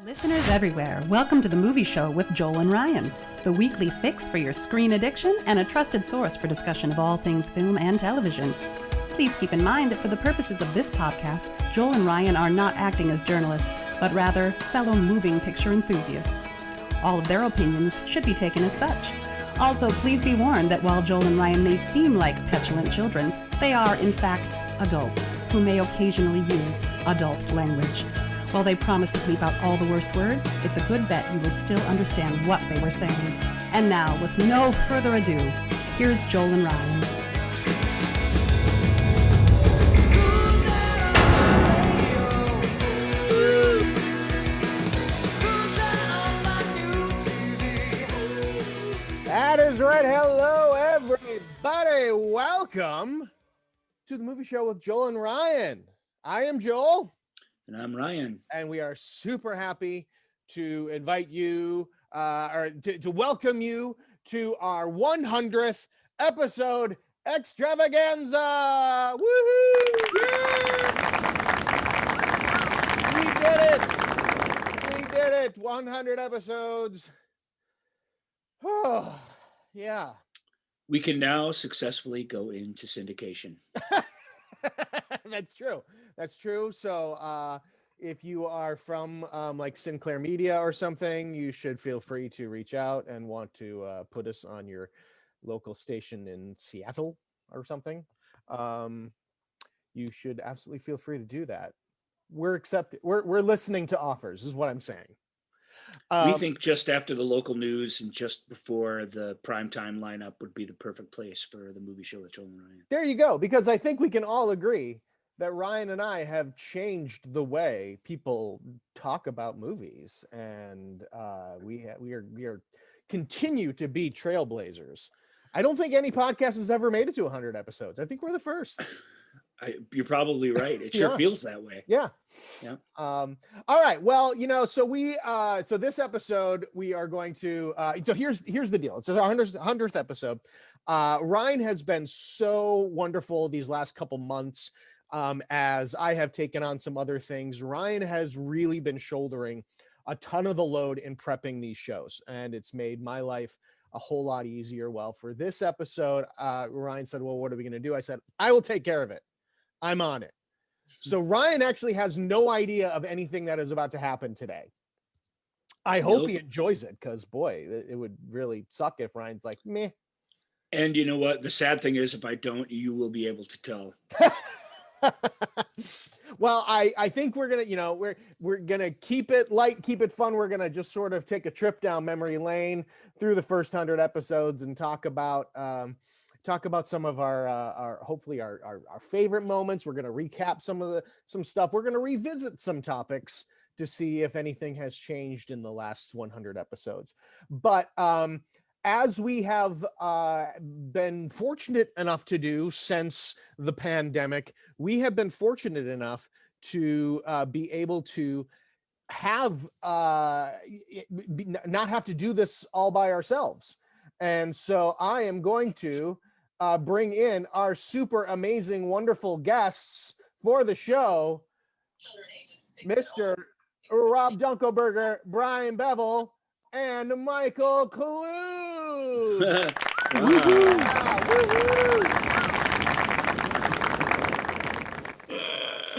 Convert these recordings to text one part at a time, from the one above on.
Listeners everywhere, welcome to the Movie Show with Joel and Ryan, the weekly fix for your screen addiction and a trusted source for discussion of all things film and television. Please keep in mind that for the purposes of this podcast, Joel and Ryan are not acting as journalists, but rather fellow moving picture enthusiasts. All of their opinions should be taken as such. Also, please be warned that while Joel and Ryan may seem like petulant children, they are, in fact, adults who may occasionally use adult language. While they promise to bleep out all the worst words, it's a good bet you will still understand what they were saying. And now, with no further ado, here's Joel and Ryan. That is right. Hello, everybody. Welcome to the Movie Show with Joel and Ryan. I am Joel. And I'm Ryan. And we are super happy to invite you, to welcome you to our 100th episode extravaganza. Woohoo! We did it. We did it. 100 episodes. Oh, yeah. We can now successfully go into syndication. That's true. That's true. So if you are from like Sinclair Media or something, you should feel free to reach out and want to put us on your local station in Seattle or something. You should absolutely feel free to do that. We're listening to offers, is what I'm saying. We think just after the local news and just before the primetime lineup would be the perfect place for the Movie Show with Joel and Ryan. There you go, because I think we can all agree that Ryan and I have changed the way people talk about movies, and we are continue to be trailblazers. I don't think any podcast has ever made it to 100 episodes. I think we're the first. You're probably right. It sure feels that way. Yeah. Yeah. All right. Well, so this episode we are going to. So here's the deal. It's our 100th episode. Ryan has been so wonderful these last couple months. As I have taken on some other things, Ryan has really been shouldering a ton of the load in prepping these shows, and it's made my life a whole lot easier. Well, for this episode, Ryan said, well, what are we going to do? I said, I will take care of it. I'm on it. So Ryan actually has no idea of anything that is about to happen today. I hope he enjoys it, because boy, it would really suck if Ryan's like, meh. And you know what? The sad thing is, if I don't, you will be able to tell. Well, I think we're gonna, we're gonna keep it light, keep it fun. We're gonna just sort of take a trip down memory lane through the first 100 episodes and talk about some of our hopefully our favorite moments. We're gonna recap some stuff. We're gonna revisit some topics to see if anything has changed in the last 100 episodes. But as we have been fortunate enough to do since the pandemic, we have been fortunate enough to be able to have not have to do this all by ourselves. And so I am going to bring in our super amazing, wonderful guests for the show, Mr. Rob Dunkelberger, Brian Bevel, and Michael Clue. Woohoo.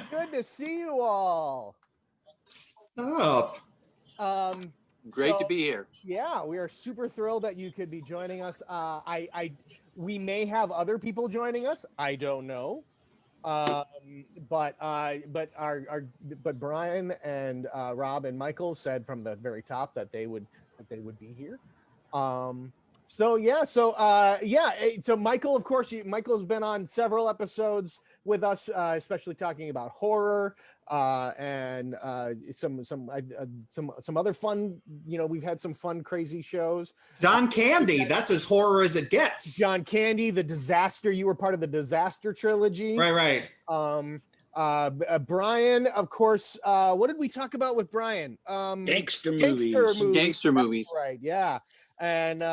Good to see you all. Up. Great to be here. Yeah, we are super thrilled that you could be joining us. We may have other people joining us. I don't know. But Brian and Rob and Michael said from the very top that they would be here. So Michael, of course, Michael's been on several episodes with us, especially talking about horror and some other fun. We've had some fun, crazy shows. John Candy, that's as horror as it gets. John Candy, The Disaster. You were part of the Disaster trilogy, Right. Brian, of course. What did we talk about with Brian? Gangster movies. Gangster movies. That's right. Yeah. And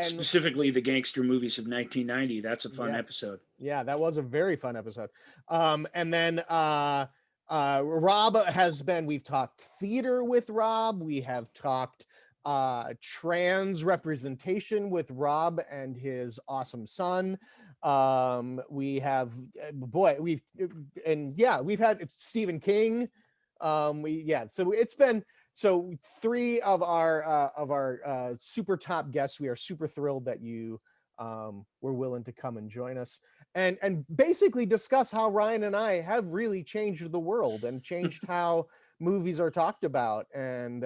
specifically the gangster movies of 1990. That's a fun yes. episode. Yeah, that was a very fun episode. And then Rob has been, we've talked theater with Rob. We have talked trans representation with Rob and his awesome son. We have, we've had Stephen King. So it's been, so 3 of our super top guests. We are super thrilled that you were willing to come and join us and basically discuss how Ryan and I have really changed the world and changed how movies are talked about. And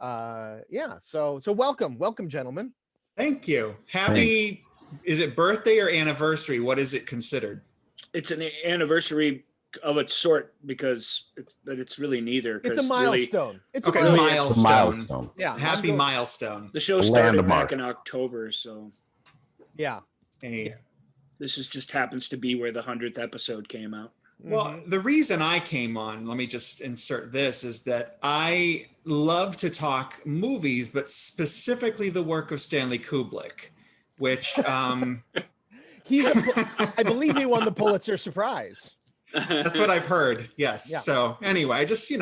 so welcome, gentlemen. Thank you. Happy, is it birthday or anniversary? What is it considered? It's an anniversary of its sort because it's really neither. It's a milestone. It's a milestone. Yeah. Happy milestone. The show started back in October, so yeah. Hey. This just happens to be where the 100th episode came out. Well, the reason I came on, let me just insert this, is that I love to talk movies, but specifically the work of Stanley Kubrick, which I believe he won the Pulitzer Prize. That's what I've heard. Yes. Yeah. So anyway, I just,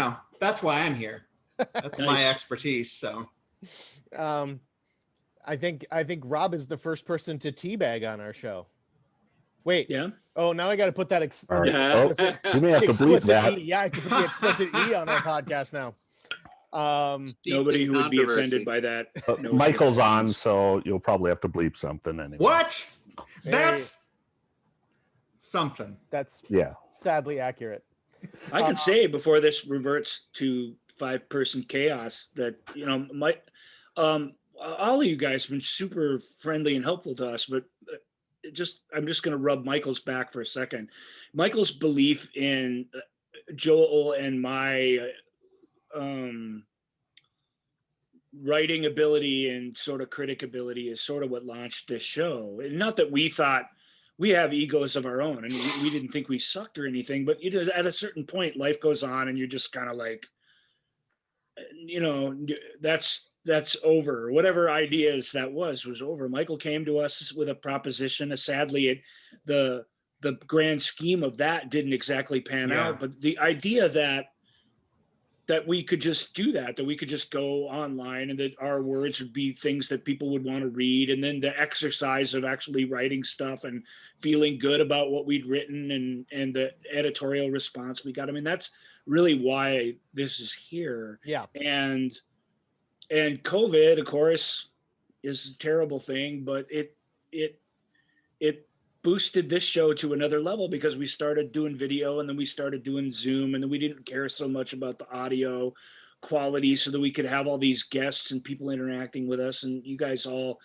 that's why I'm here. That's Nice. my expertise. So I think Rob is the first person to teabag on our show. Wait. Yeah. Oh, now I got to put that All right. Yeah. You may have to bleep explicit that. E. Yeah, I can put the explicit E on our podcast now. Nobody who would be Controversy. offended by that. No Michael's on, offense. so you'll probably have to bleep something anyway. what? That's something. That's Yeah. sadly accurate. I can say before this reverts to 5-person chaos that all of you guys have been super friendly and helpful to us, but I'm just going to rub Michael's back for a second. Michael's belief in Joel and my writing ability and sort of critic ability is sort of what launched this show. And not that we thought we have egos of our own and we didn't think we sucked or anything, but at a certain point, life goes on and you're just kind of like, that's over. Whatever ideas that was over. Michael came to us with a proposition. Sadly, the grand scheme of that didn't exactly pan out. But the idea that we could just do that we could just go online and that our words would be things that people would want to read, and then the exercise of actually writing stuff and feeling good about what we'd written and the editorial response we got. I mean, that's really why this is here. Yeah. And COVID, of course, is a terrible thing, but it boosted this show to another level because we started doing video and then we started doing Zoom, and then we didn't care so much about the audio quality so that we could have all these guests and people interacting with us. And you guys all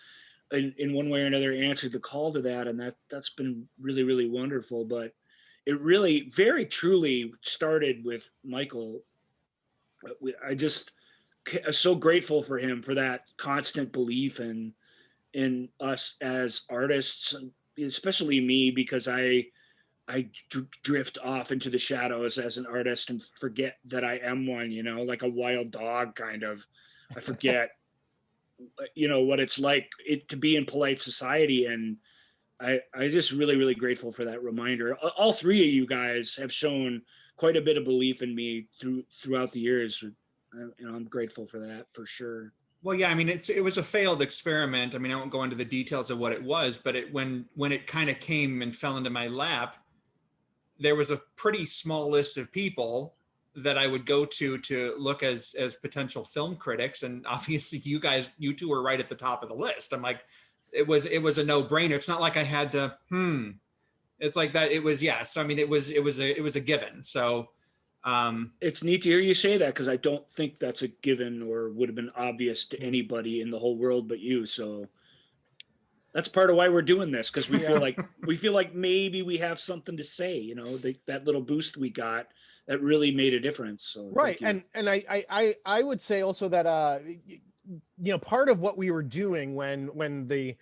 in one way or another answered the call to that. And that's been really, really wonderful. But it really very truly started with Michael. I'm so grateful for him for that constant belief in us as artists, especially me, because I drift off into the shadows as an artist and forget that I am one, like a wild dog kind of. I forget, what it's like to be in polite society. And I just really, really grateful for that reminder. All 3 of you guys have shown quite a bit of belief in me throughout the years. I'm grateful for that for sure. Well, yeah, I mean, it was a failed experiment. I mean, I won't go into the details of what it was, but when it kind of came and fell into my lap, there was a pretty small list of people that I would go to look as potential film critics. And obviously you two were right at the top of the list. I'm like, it was a no-brainer. It's not like I had to, it's like that. It was, yes. I mean, it was a given. So, it's neat to hear you say that, because I don't think that's a given or would have been obvious to anybody in the whole world but you. So that's part of why we're doing this, because we feel like maybe we have something to say. That little boost we got that really made a difference. So Right, and I would say also that part of what we were doing when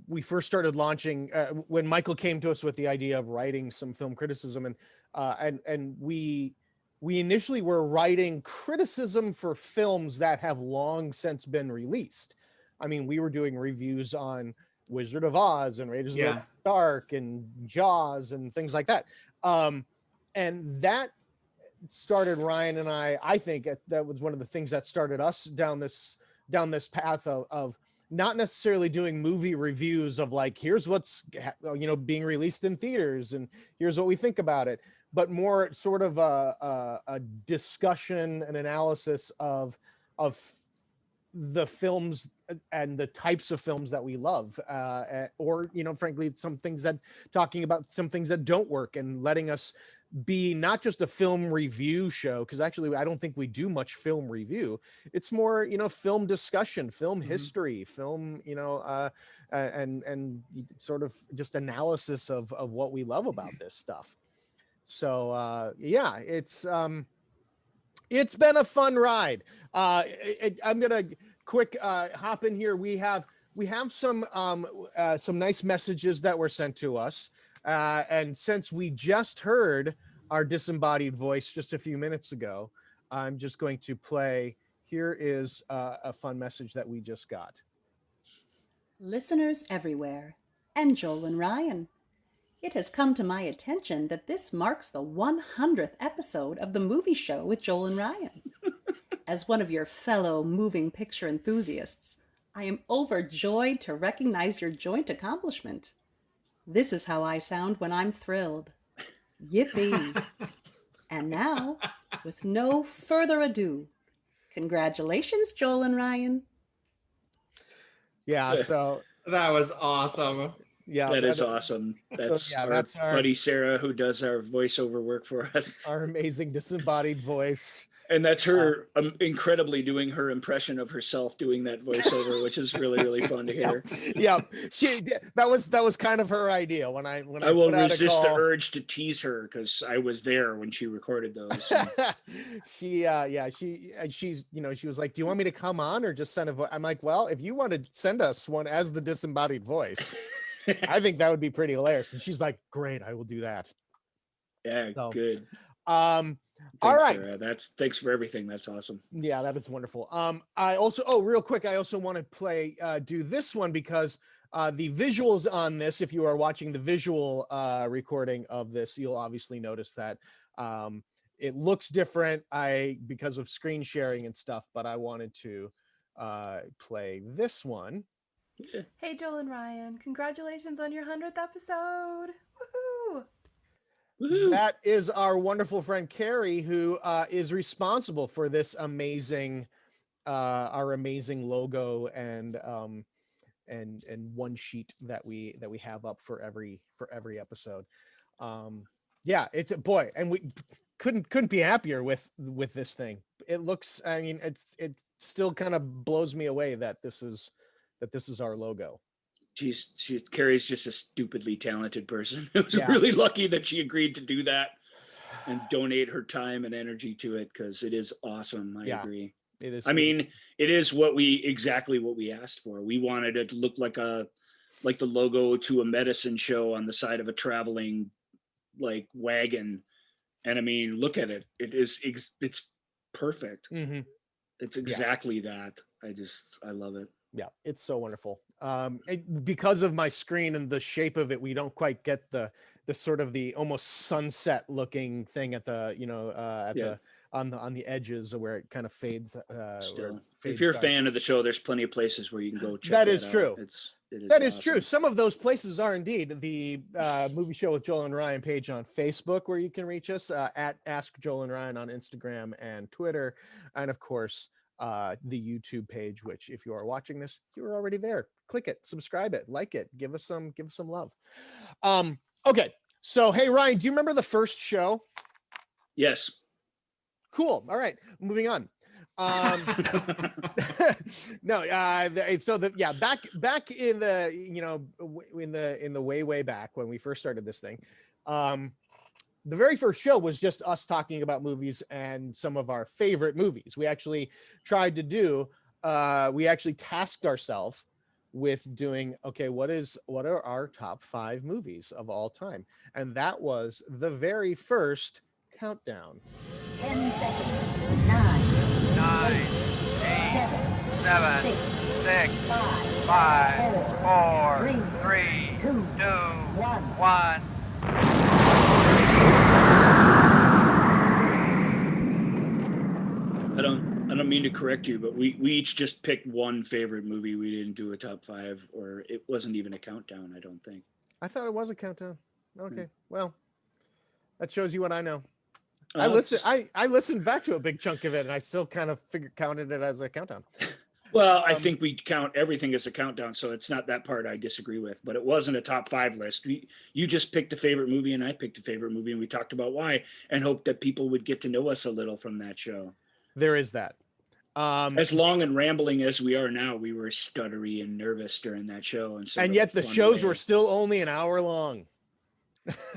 we first started launching, when Michael came to us with the idea of writing some film criticism, and we initially were writing criticism for films that have long since been released. I mean, we were doing reviews on Wizard of Oz and Raiders of the Lost Ark and Jaws and things like that. and that started Ryan and I think that was one of the things that started us down this path of not necessarily doing movie reviews of like, here's what's, being released in theaters and here's what we think about it, but more sort of a discussion and analysis of the films and the types of films that we love, or, frankly, talking about some things that don't work and letting us be not just a film review show, because actually I don't think we do much film review. It's more, film discussion, film history, film, and sort of just analysis of what we love about this stuff. So yeah, it's been a fun ride. I'm gonna quick hop in here. We have some nice messages that were sent to us. And since we just heard our disembodied voice just a few minutes ago, I'm just going to play. Here is a fun message that we just got. Listeners everywhere, and Joel and Ryan, it has come to my attention that this marks the 100th episode of the movie show with Joel and Ryan. As one of your fellow moving picture enthusiasts, I am overjoyed to recognize your joint accomplishment. This is how I sound when I'm thrilled. Yippee. And now, with no further ado, congratulations, Joel and Ryan. Yeah, so That was awesome. yeah, That is awesome. That's, that's our buddy Sarah, who does our voiceover work for us. our amazing disembodied voice. And that's her incredibly doing her impression of herself doing that voiceover, which is really, really fun to hear. Yeah, that was kind of her idea when I I will put out a resist the call. urge to tease her because I was there when she recorded those. She was like, do you want me to come on or just send a voice? I'm like, well, if you want to send us one as the disembodied voice, I think that would be pretty hilarious. And she's like, great, I will do that. Yeah, So, good. All Thanks, right. Sarah. Thanks for everything. That's awesome. Yeah, that is wonderful. I also, real quick, I also want to do this one because the visuals on this, if you are watching the visual recording of this, you'll obviously notice that it looks different because of screen sharing and stuff, but I wanted to play this one. Hey, Joel and Ryan, congratulations on your 100th episode. Woohoo! Woohoo. That is our wonderful friend Carrie, who is responsible for this amazing, our amazing logo and one sheet that we have up for every episode. Yeah, it's a boy, and we couldn't be happier with this thing. It looks, I mean, it still kind of blows me away that this is our logo. Carrie's just a stupidly talented person. It was Yeah. really lucky that she agreed to do that and donate her time and energy to it because it is awesome. I agree. It is. I mean, it is exactly what we asked for. We wanted it to look like the logo to a medicine show on the side of a traveling wagon. And I mean, look at it. It's perfect. Mm-hmm. It's exactly that. I love it. Yeah, it's so wonderful. Because of my screen and the shape of it, we don't quite get the sort of the almost sunset looking thing at the on the edges where it kind of fades. If you're a fan of the show, there's plenty of places where you can go check that that is out. true. That is true. Some of those places are indeed the Movie Show with Joel and Ryan page on Facebook, where you can reach us at Ask Joel and Ryan on Instagram and Twitter, and of course the YouTube page, which if you are watching this, you're already there. Click it, subscribe it, like it, give us some love. Okay, so hey Ryan, do you remember the first show? Yes. Cool. All right, moving on. No, back in the in the way back when we first started this thing, the very first show was just us talking about movies and some of our favorite movies. We actually tried to do, we actually tasked ourselves with doing, okay, what are our top 5 movies of all time? And that was the very first countdown. 10 seconds. 9, 8, 7, 6, 5, 4, 3, 2, 1. I don't mean to correct you, but we each just picked one favorite movie. We didn't do a top 5, or it wasn't even a countdown, I don't think. I thought it was a countdown. Okay, well, that shows you what I know. It's- I listened back to a big chunk of it, and I still kind of counted it as a countdown. Well, I think we count everything as a countdown, so it's not that part I disagree with. But it wasn't a top 5 list. You just picked a favorite movie, and I picked a favorite movie, and we talked about why, and hoped that people would get to know us a little from that show. There is that. As long and rambling as we are now, we were stuttery and nervous during that show, and yet the shows were still only an hour long.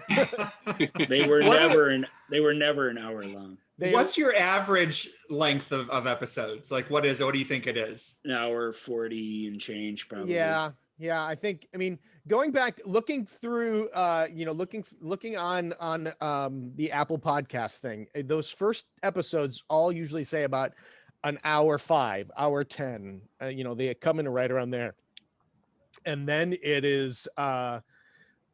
They were never an hour long. What's your average length of episodes? Like, what do you think it is? An hour 40 and change, probably. Yeah. I mean, going back, looking through, looking on the Apple Podcast thing, those first episodes all usually say about an hour 5, hour 10. They come in right around there, and then it is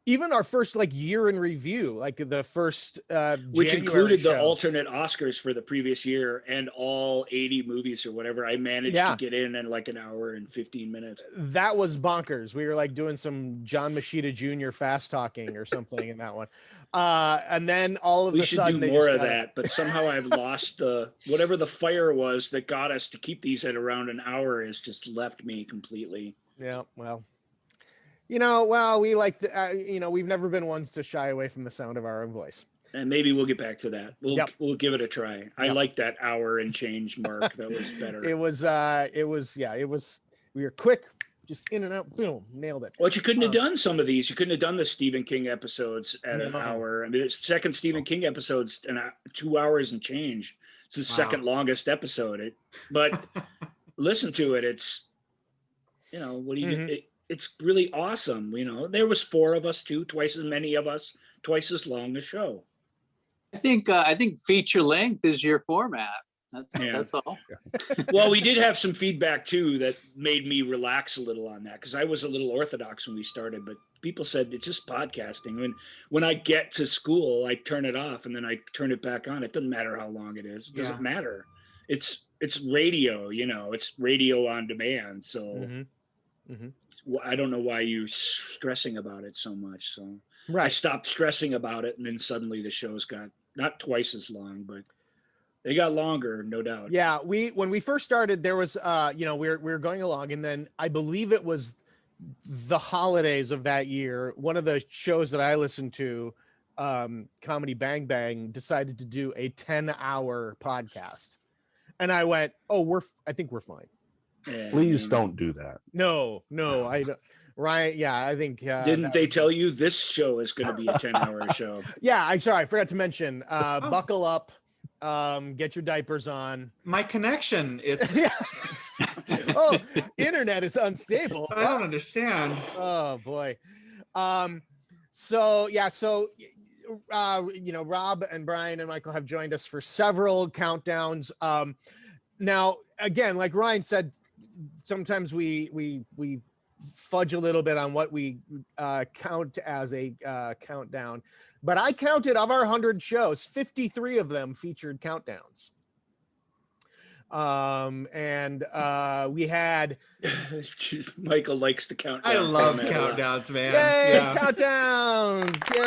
even our first year in review, like the first which January included the show. alternate Oscars for the previous year and all 80 movies or whatever. I managed to get in like an hour and 15 minutes. That was bonkers. We were doing some John Machida Jr. fast talking or something in that one. And then all of We a should sudden do more of that, but somehow I've lost whatever the fire was that got us to keep these at around an hour has just left me completely. Yeah, well, we like we've never been ones to shy away from the sound of our own voice. And maybe we'll get back to that. We'll give it a try. I like that hour and change mark. That was better. It was. We were quick, just in and out. Boom, nailed it. But you couldn't have done some of these. You couldn't have done the Stephen King episodes at an hour. I mean, the second Stephen King episode's 2 hours and change. It's the second longest episode. But listen to it. It's what do you? It's really awesome. There was 4 of us too, twice as many of us, twice as long a show. I think feature length is your format. That's all. Well, we did have some feedback too that made me relax a little on that, because I was a little orthodox when we started, but people said it's just podcasting. When I get to school, I turn it off and then I turn it back on. It doesn't matter how long it is. It doesn't matter. It's radio, it's radio on demand. So I don't know why you're stressing about it so much. So I stopped stressing about it, and then suddenly the shows got not twice as long, but they got longer, no doubt. Yeah, when we first started, there was we were going along, and then I believe it was the holidays of that year. One of the shows that I listened to, Comedy Bang Bang, decided to do a 10-hour podcast, and I went, "Oh, I think we're fine." Yeah, Please don't do that. No, I don't. Ryan, I think. Didn't they tell you this show is going to be a 10-hour show? Yeah, I'm sorry, I forgot to mention. Buckle up, get your diapers on. My connection, it's. Oh, internet is unstable. I don't understand. Oh boy. Rob and Brian and Michael have joined us for several countdowns. Now, again, like Ryan said, sometimes we fudge a little bit on what we count as a countdown, but I counted of our 100 shows, 53 of them featured countdowns. We had Michael likes to count. I love countdowns, man. Yay, countdowns! Yay!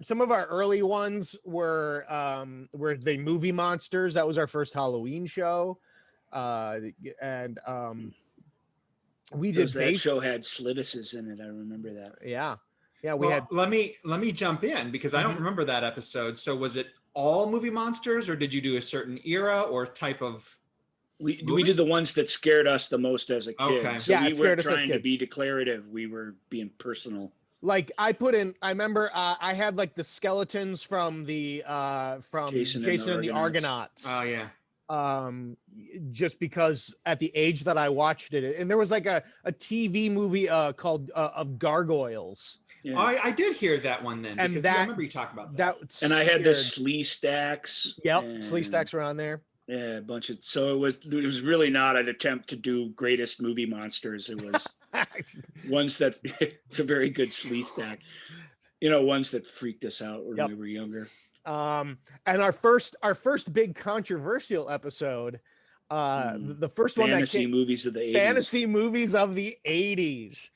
Some of our early ones were the Movie Monsters. That was our first Halloween show, we did. That show had Slittises in it. I remember that. Yeah. Let me jump in, because I don't remember that episode. So was it all Movie Monsters, or did you do a certain era or type of? We did the ones that scared us the most as a kid. Okay. So we weren't us as trying to kids. be declarative. We were being personal. Like I remember I had like the skeletons from the Jason and the Argonauts. Oh yeah. Just because at the age that I watched it, and there was like a TV movie called of Gargoyles. Yeah. I did hear that one then, And because that- I remember you talking about that. And I had the scared- Slee Stacks. Yep, and- Slee Stacks were on there. Yeah, a bunch of. So it was really not an attempt to do greatest movie monsters. It was ones that it's a very good Slee Stack. You know, ones that freaked us out when Yep. we were younger. And our first big controversial episode, the first one that Fantasy came, movies of the 80s. fantasy movies of the 80s.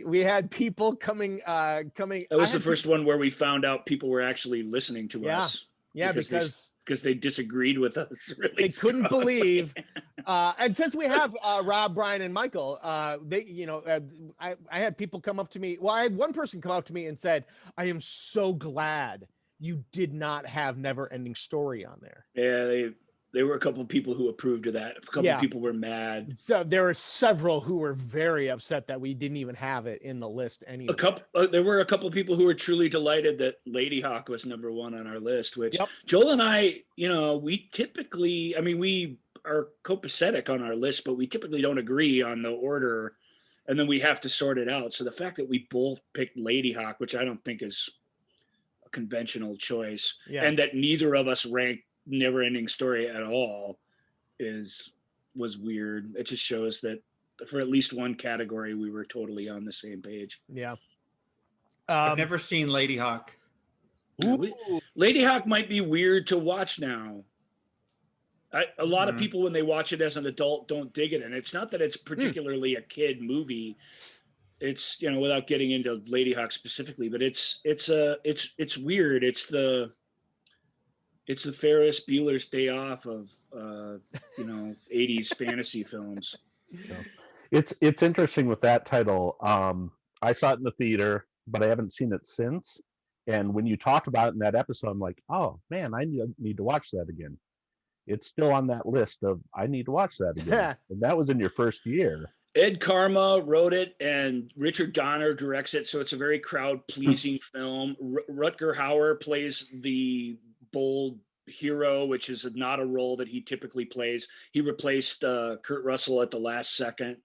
We had people coming. That was the first one where we found out people were actually listening to Yeah. us. Yeah, because they disagreed with us. Really, they couldn't strongly. believe. And since we have Rob, Brian, and Michael, they, you know, I had people come up to me. Well, I had one person come up to me and said, "I am so glad you did not have Never Ending Story on there." Yeah, they were a couple of people who approved of that. A couple of people were mad. So there were several who were very upset that we didn't even have it in the list anyway. There were a couple of people who were truly delighted that Lady Hawk was #1 on our list, which Yep. Joel and I, you know, we typically, I mean, we are copacetic on our list, but we typically don't agree on the order, and then we have to sort it out. So the fact that we both picked Lady Hawk, which I don't think is a conventional choice, and that neither of us ranked Never Ending Story at all was weird. It just shows that for at least one category we were totally on the same page. Yeah. I've never seen Lady Hawk. Lady Hawk might be weird to watch now. A lot of people, when they watch it as an adult, don't dig it, and it's not that it's particularly a kid movie. It's, you know, without getting into Lady Hawk specifically, but it's weird. It's the Ferris Bueller's Day Off of, you know, 80s fantasy films. It's interesting with that title. I saw it in the theater, but I haven't seen it since. And when you talk about it in that episode, I'm like, oh man, I need to watch that again. It's still on that list of I need to watch that again. And that was in your first year. Ed Karma wrote it and Richard Donner directs it, so it's a very crowd-pleasing film. Rutger Hauer plays the bold hero, which is not a role that he typically plays. He replaced Kurt Russell at the last second,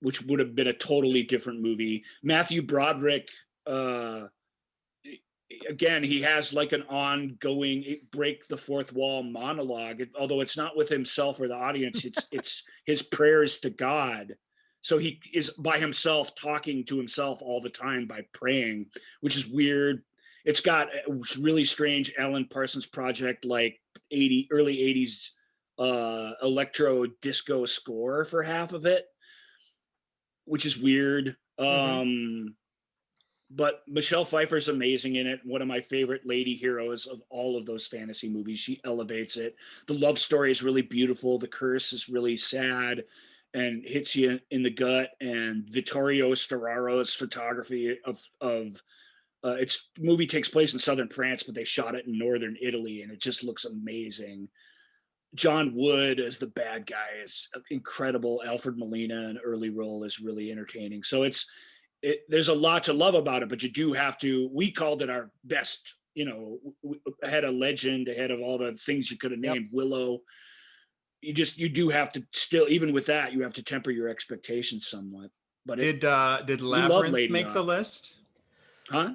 which would have been a totally different movie. Matthew Broderick, again, he has like an ongoing break the fourth wall monologue, although it's not with himself or the audience. It's his prayers to God. So he is by himself talking to himself all the time by praying, which is weird. It's got a really strange Alan Parsons Project, like early 80s electro disco score for half of it, which is weird. But Michelle Pfeiffer's amazing in it. One of my favorite lady heroes of all of those fantasy movies. She elevates it. The love story is really beautiful. The curse is really sad and hits you in the gut. And Vittorio Storaro's photography of its movie takes place in southern France, but they shot it in northern Italy, and it just looks amazing. John Wood as the bad guy is incredible. Alfred Molina, an early role, is really entertaining. So there's a lot to love about it, but you do have to, we called it our best, you know, ahead of Legend, ahead of all the things you could have named. Willow. You do have to still, even with that, you have to temper your expectations somewhat. But did Labyrinth make the list? Huh?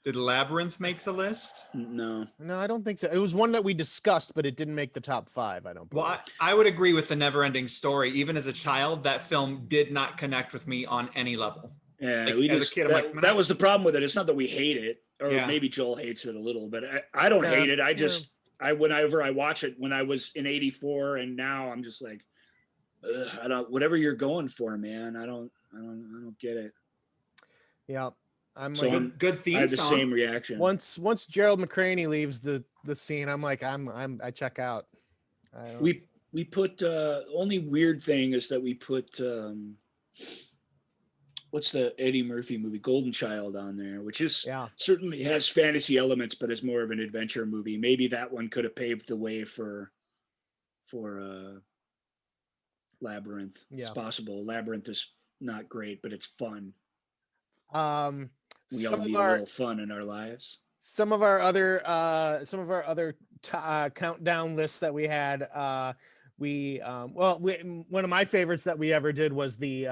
Did Labyrinth make the list? No, I don't think so. It was one that we discussed, but it didn't make the top 5. I don't believe. Well, I would agree with The Never-Ending Story. Even as a child, that film did not connect with me on any level. Yeah, like, as a kid, I'm like, that was the problem with it. It's not that we hate it, or maybe Joel hates it a little, but I don't hate it. I just, whenever I watch it, when I was in '84 and now, I'm just like, I don't. Whatever you're going for, man, I don't get it. Yeah, I'm so like, good theme I have the song. same reaction. Once Gerald McCraney leaves the scene, I'm like, I check out. We put only weird thing is that we put what's the Eddie Murphy movie, Golden Child, on there, which is certainly has fantasy elements, but is more of an adventure movie. Maybe that one could have paved the way for Labyrinth. It's possible. Labyrinth is not great, but it's fun. We all need a little fun in our lives. Some of our other countdown lists that we had, one of my favorites that we ever did was the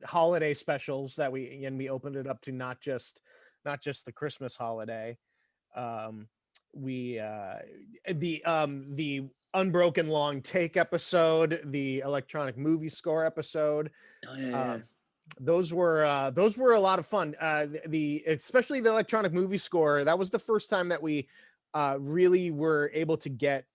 holiday specials that we opened it up to not just the Christmas holiday. The Unbroken Long Take episode, the electronic movie score episode. those were a lot of fun. The especially the electronic movie score. That was the first time that we really were able to get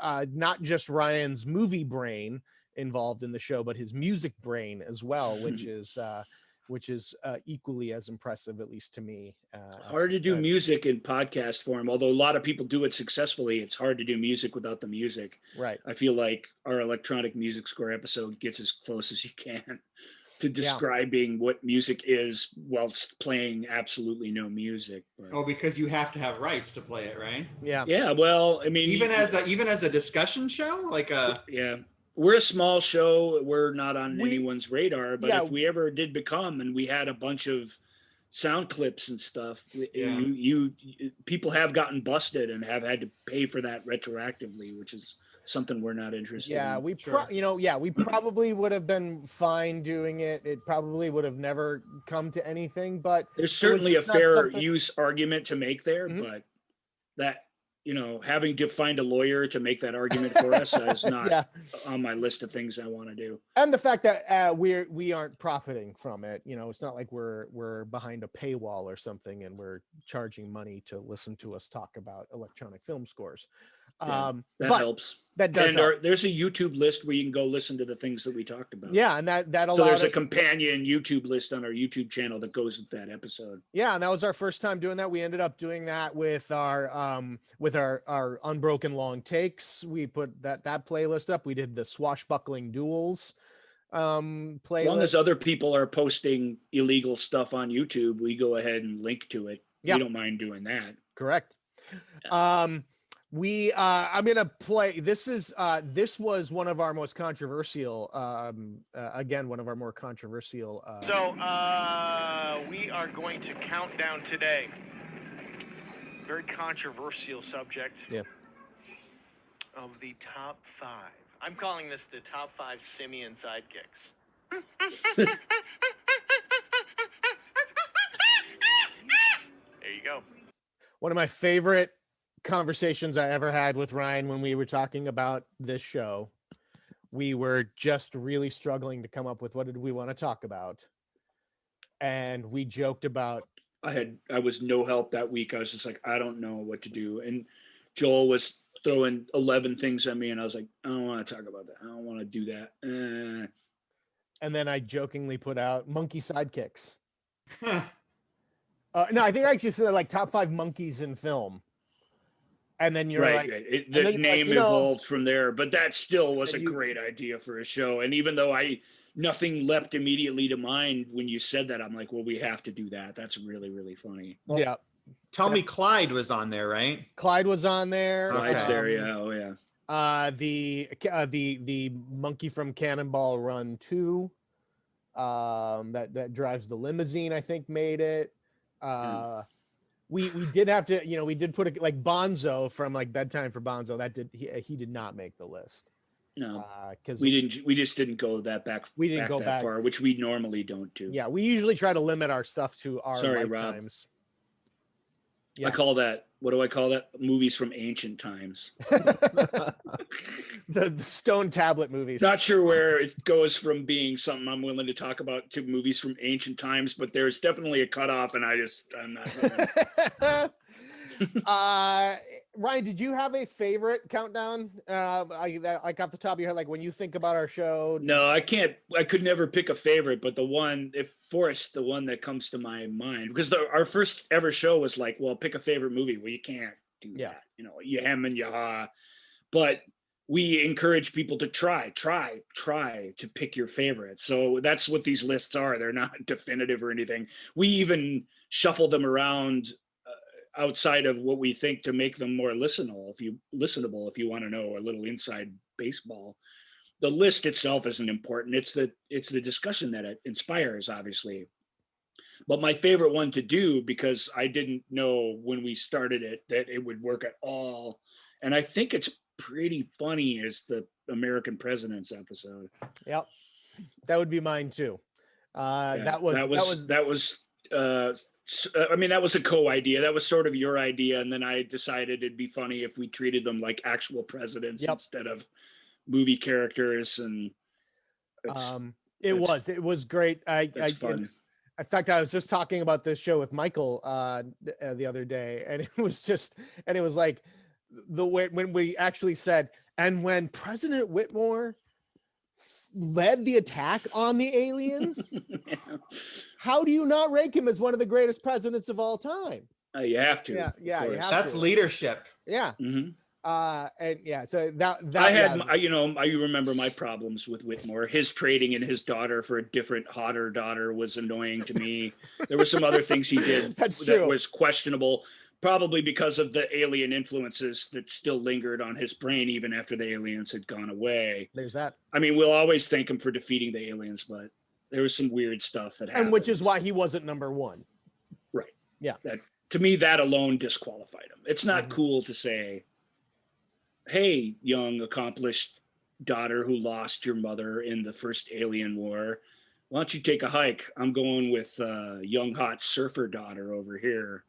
not just Ryan's movie brain involved in the show, but his music brain as well, which is equally as impressive, at least to me. Hard to do music in podcast form, although a lot of people do it successfully. It's hard to do music without the music. Right. I feel like our electronic music score episode gets as close as you can to describing what music is whilst playing absolutely no music. But, Oh, because you have to have rights to play it, right? Yeah. yeah, well, I mean, Even as a discussion show, like yeah, we're a small show. We're not on We- anyone's radar, but yeah. if we ever did become, and we had a bunch of sound clips and stuff, Yeah. people have gotten busted and have had to pay for that retroactively, which is something we're not interested Yeah, in. we we probably would have been fine doing it. It probably would have never come to anything, but There's certainly a it's not fair something- use argument to make there, Mhm. but that, having to find a lawyer to make that argument for us is not yeah. on my list of things I want to do. And the fact that we aren't profiting from it, it's not like we're behind a paywall or something and we're charging money to listen to us talk about electronic film scores. Yeah, that but helps. that does And help. there's a YouTube list where you can go listen to the things that we talked about. Yeah, and that So allowed there's a us- companion YouTube list on our YouTube channel that goes with that episode. Yeah, and that was our first time doing that. We ended up doing that with our unbroken long takes. We put that playlist up. We did the swashbuckling duels playlist. As long as other people are posting illegal stuff on YouTube, we go ahead and link to it. Yeah. We don't mind doing that. Correct. I'm gonna play. This was one of our most controversial. Again, one of our more controversial. So we are going to count down today. Very controversial subject. Yeah. Of the top 5. I'm calling this the top 5 simian sidekicks. There you go. One of my favorite conversations I ever had with Ryan when we were talking about this show. We were just really struggling to come up with what did we want to talk about, and we joked about. I was no help that week. I was just like, I don't know what to do. And Joel was throwing 11 things at me, and I was like, I don't want to talk about that. I don't want to do that. And then I jokingly put out monkey sidekicks. No, I think I actually said like top 5 monkeys in film. And then you're right. like, The then you're name like, evolved from there, but that still was a and you- great idea for a show. And even though nothing leapt immediately to mind when you said that, I'm like, well, we have to do that. That's really, really funny. yeah. Tell Me Clyde was on there, right? Clyde was on there. Clyde's there, yeah. Oh, yeah. The monkey from Cannonball Run 2, that drives the limousine, I think made it. We did have to, we did put like Bonzo from like Bedtime for Bonzo. He did not make the list. No, because we just didn't go that back. We didn't go that back far, which we normally don't do. Yeah, we usually try to limit our stuff to our Sorry, Rob. lifetimes. Yeah. I call that, what do I call that? Movies from ancient times. the stone tablet movies. Not sure where it goes from being something I'm willing to talk about to movies from ancient times, but there's definitely a cutoff, and I'm not. Ryan, did you have a favorite countdown? Like off the top of your head, like when you think about our show? No, I can't. I could never pick a favorite, but the one that comes to my mind, because our first ever show was like, well, pick a favorite movie. Well, you can't do that. You hem and you ha. But we encourage people to try to pick your favorite. So that's what these lists are. They're not definitive or anything. We even shuffle them around outside of what we think to make them more listenable. If you want to know a little inside baseball, the list itself isn't important. It's the discussion that it inspires, obviously. But my favorite one to do, because I didn't know when we started it that it would work at all, and I think it's pretty funny, is the American Presidents episode. Yep, that would be mine too. That was a co-idea. That was sort of your idea, and then I decided it'd be funny if we treated them like actual presidents instead of movie characters. And It was great. That's fun. In fact, I was just talking about this show with Michael the other day, and it was like the way when we actually said, and when President Whitmore led the attack on the aliens, how do you not rank him as one of the greatest presidents of all time? You have to. Yeah, you have That's to. leadership. Yeah. Mm-hmm. And yeah, so that I had, I remember my problems with Whitmore. His trading in his daughter for a different, hotter daughter was annoying to me. There were some other things he did that was questionable, probably because of the alien influences that still lingered on his brain even after the aliens had gone away. There's that. I mean, we'll always thank him for defeating the aliens, but there was some weird stuff that happened. And which is why he wasn't number one. Right. Yeah. That, to me, that alone disqualified him. It's not cool to say, hey, young, accomplished daughter who lost your mother in the first alien war, why don't you take a hike? I'm going with young, hot surfer daughter over here.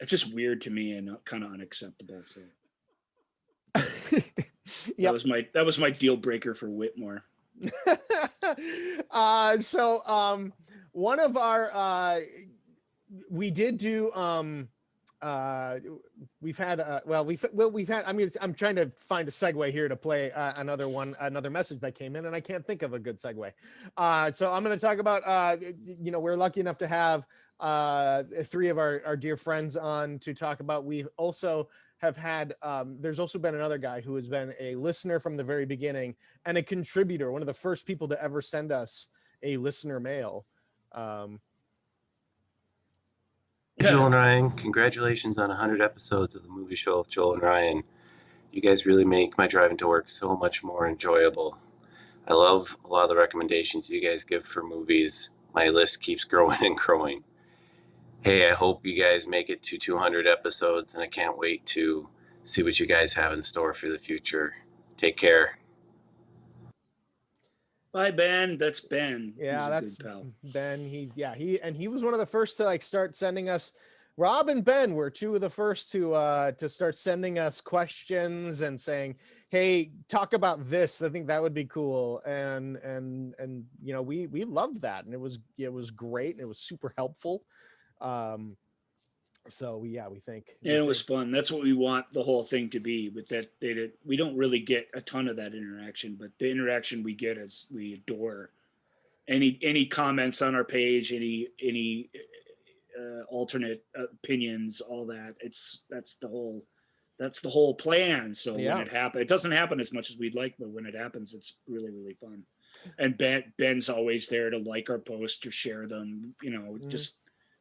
It's just weird to me and kind of unacceptable. So that was my deal breaker for Whitmore. One of our we did do we've had I mean, I'm trying to find a segue here to play another message that came in, and I can't think of a good segue. So I'm going to talk about we're lucky enough to have three of our dear friends on to talk about. We've also have had there's also been another guy who has been a listener from the very beginning and a contributor, one of the first people to ever send us a listener mail. Joel and Ryan, congratulations on 100 episodes of the movie show with Joel and Ryan. You guys really make my driving to work so much more enjoyable. I love a lot of the recommendations you guys give for movies. My list keeps growing and growing. Hey, I hope you guys make it to 200 episodes, and I can't wait to see what you guys have in store for the future. Take care. Bye, Ben. That's Ben. Yeah, that's Ben. He was one of the first to start sending us. Rob and Ben were two of the first to start sending us questions and saying, "Hey, talk about this. I think that would be cool." And we loved that, and it was great, and it was super helpful. We think. And it was fun. That's what we want the whole thing to be. With that, we don't really get a ton of that interaction, but the interaction we get is we adore. Any comments on our page, any alternate opinions, all that. That's the whole plan. So when it happens, it doesn't happen as much as we'd like, but when it happens, it's really, really fun. And Ben's always there to like our posts or share them.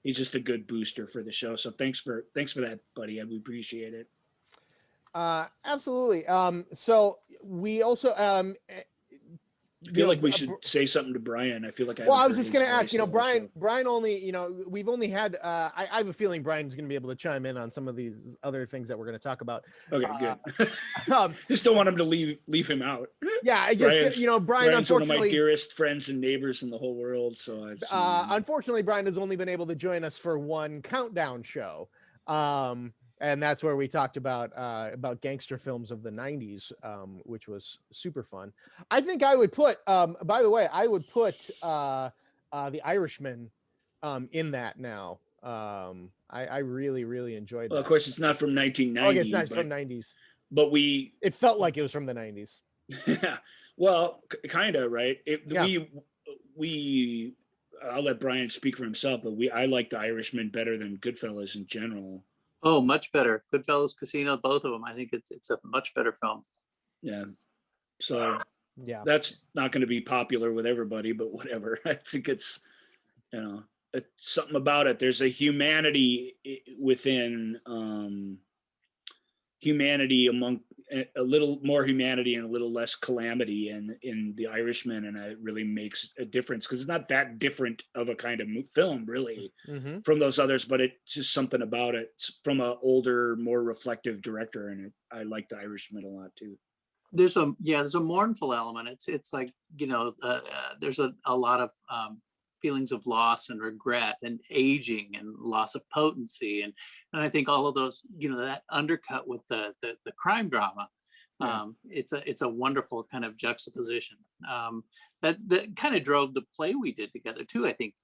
He's just a good booster for the show. So thanks for that, buddy. We appreciate it. Absolutely. So we also I feel like we should say something to Brian. I feel like I was just going to ask, Brian only, we've only had, I have a feeling Brian's going to be able to chime in on some of these other things that we're going to talk about. Okay, good. Just don't want him to leave him out. Yeah, I just, Brian, Brian's unfortunately, one of my dearest friends and neighbors in the whole world. So unfortunately, Brian has only been able to join us for one countdown show. And that's where we talked about gangster films of the 90s, which was super fun. I think I would put, by the way, The Irishman in that now. I really, really enjoyed that. Well, of course, it's not from 1990. It's not from 90s. But it felt like it was from the 90s. Yeah. Well, kind of, right? I'll let Brian speak for himself, but I like The Irishman better than Goodfellas in general. Oh, much better. Goodfellas, Casino, both of them. I think it's a much better film. Yeah. So that's not going to be popular with everybody, but whatever. I think it's something about it. There's a humanity within humanity among a little more humanity and a little less calamity in The Irishman, and it really makes a difference because it's not that different of a kind of film really from those others, but it's just something about it. It's from an older, more reflective director, and I like The Irishman a lot too. There's a mournful element. It's like there's a lot of feelings of loss and regret and aging and loss of potency, and I think all of those, that undercut with the crime drama, It's a wonderful kind of juxtaposition that kind of drove the play we did together too. I think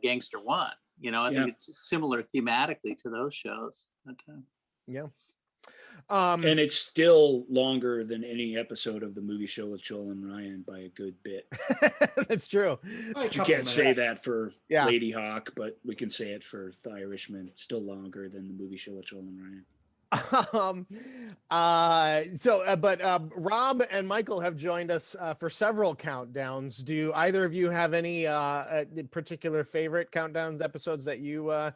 Gangster One. I think it's similar thematically to those shows. But, yeah. And it's still longer than any episode of the movie show with Joel and Ryan by a good bit. That's true. You can't say that for Lady Hawk, but we can say it for The Irishman. It's still longer than the movie show with Joel and Ryan. But Rob and Michael have joined us for several countdowns. Do either of you have any particular favorite countdowns episodes that you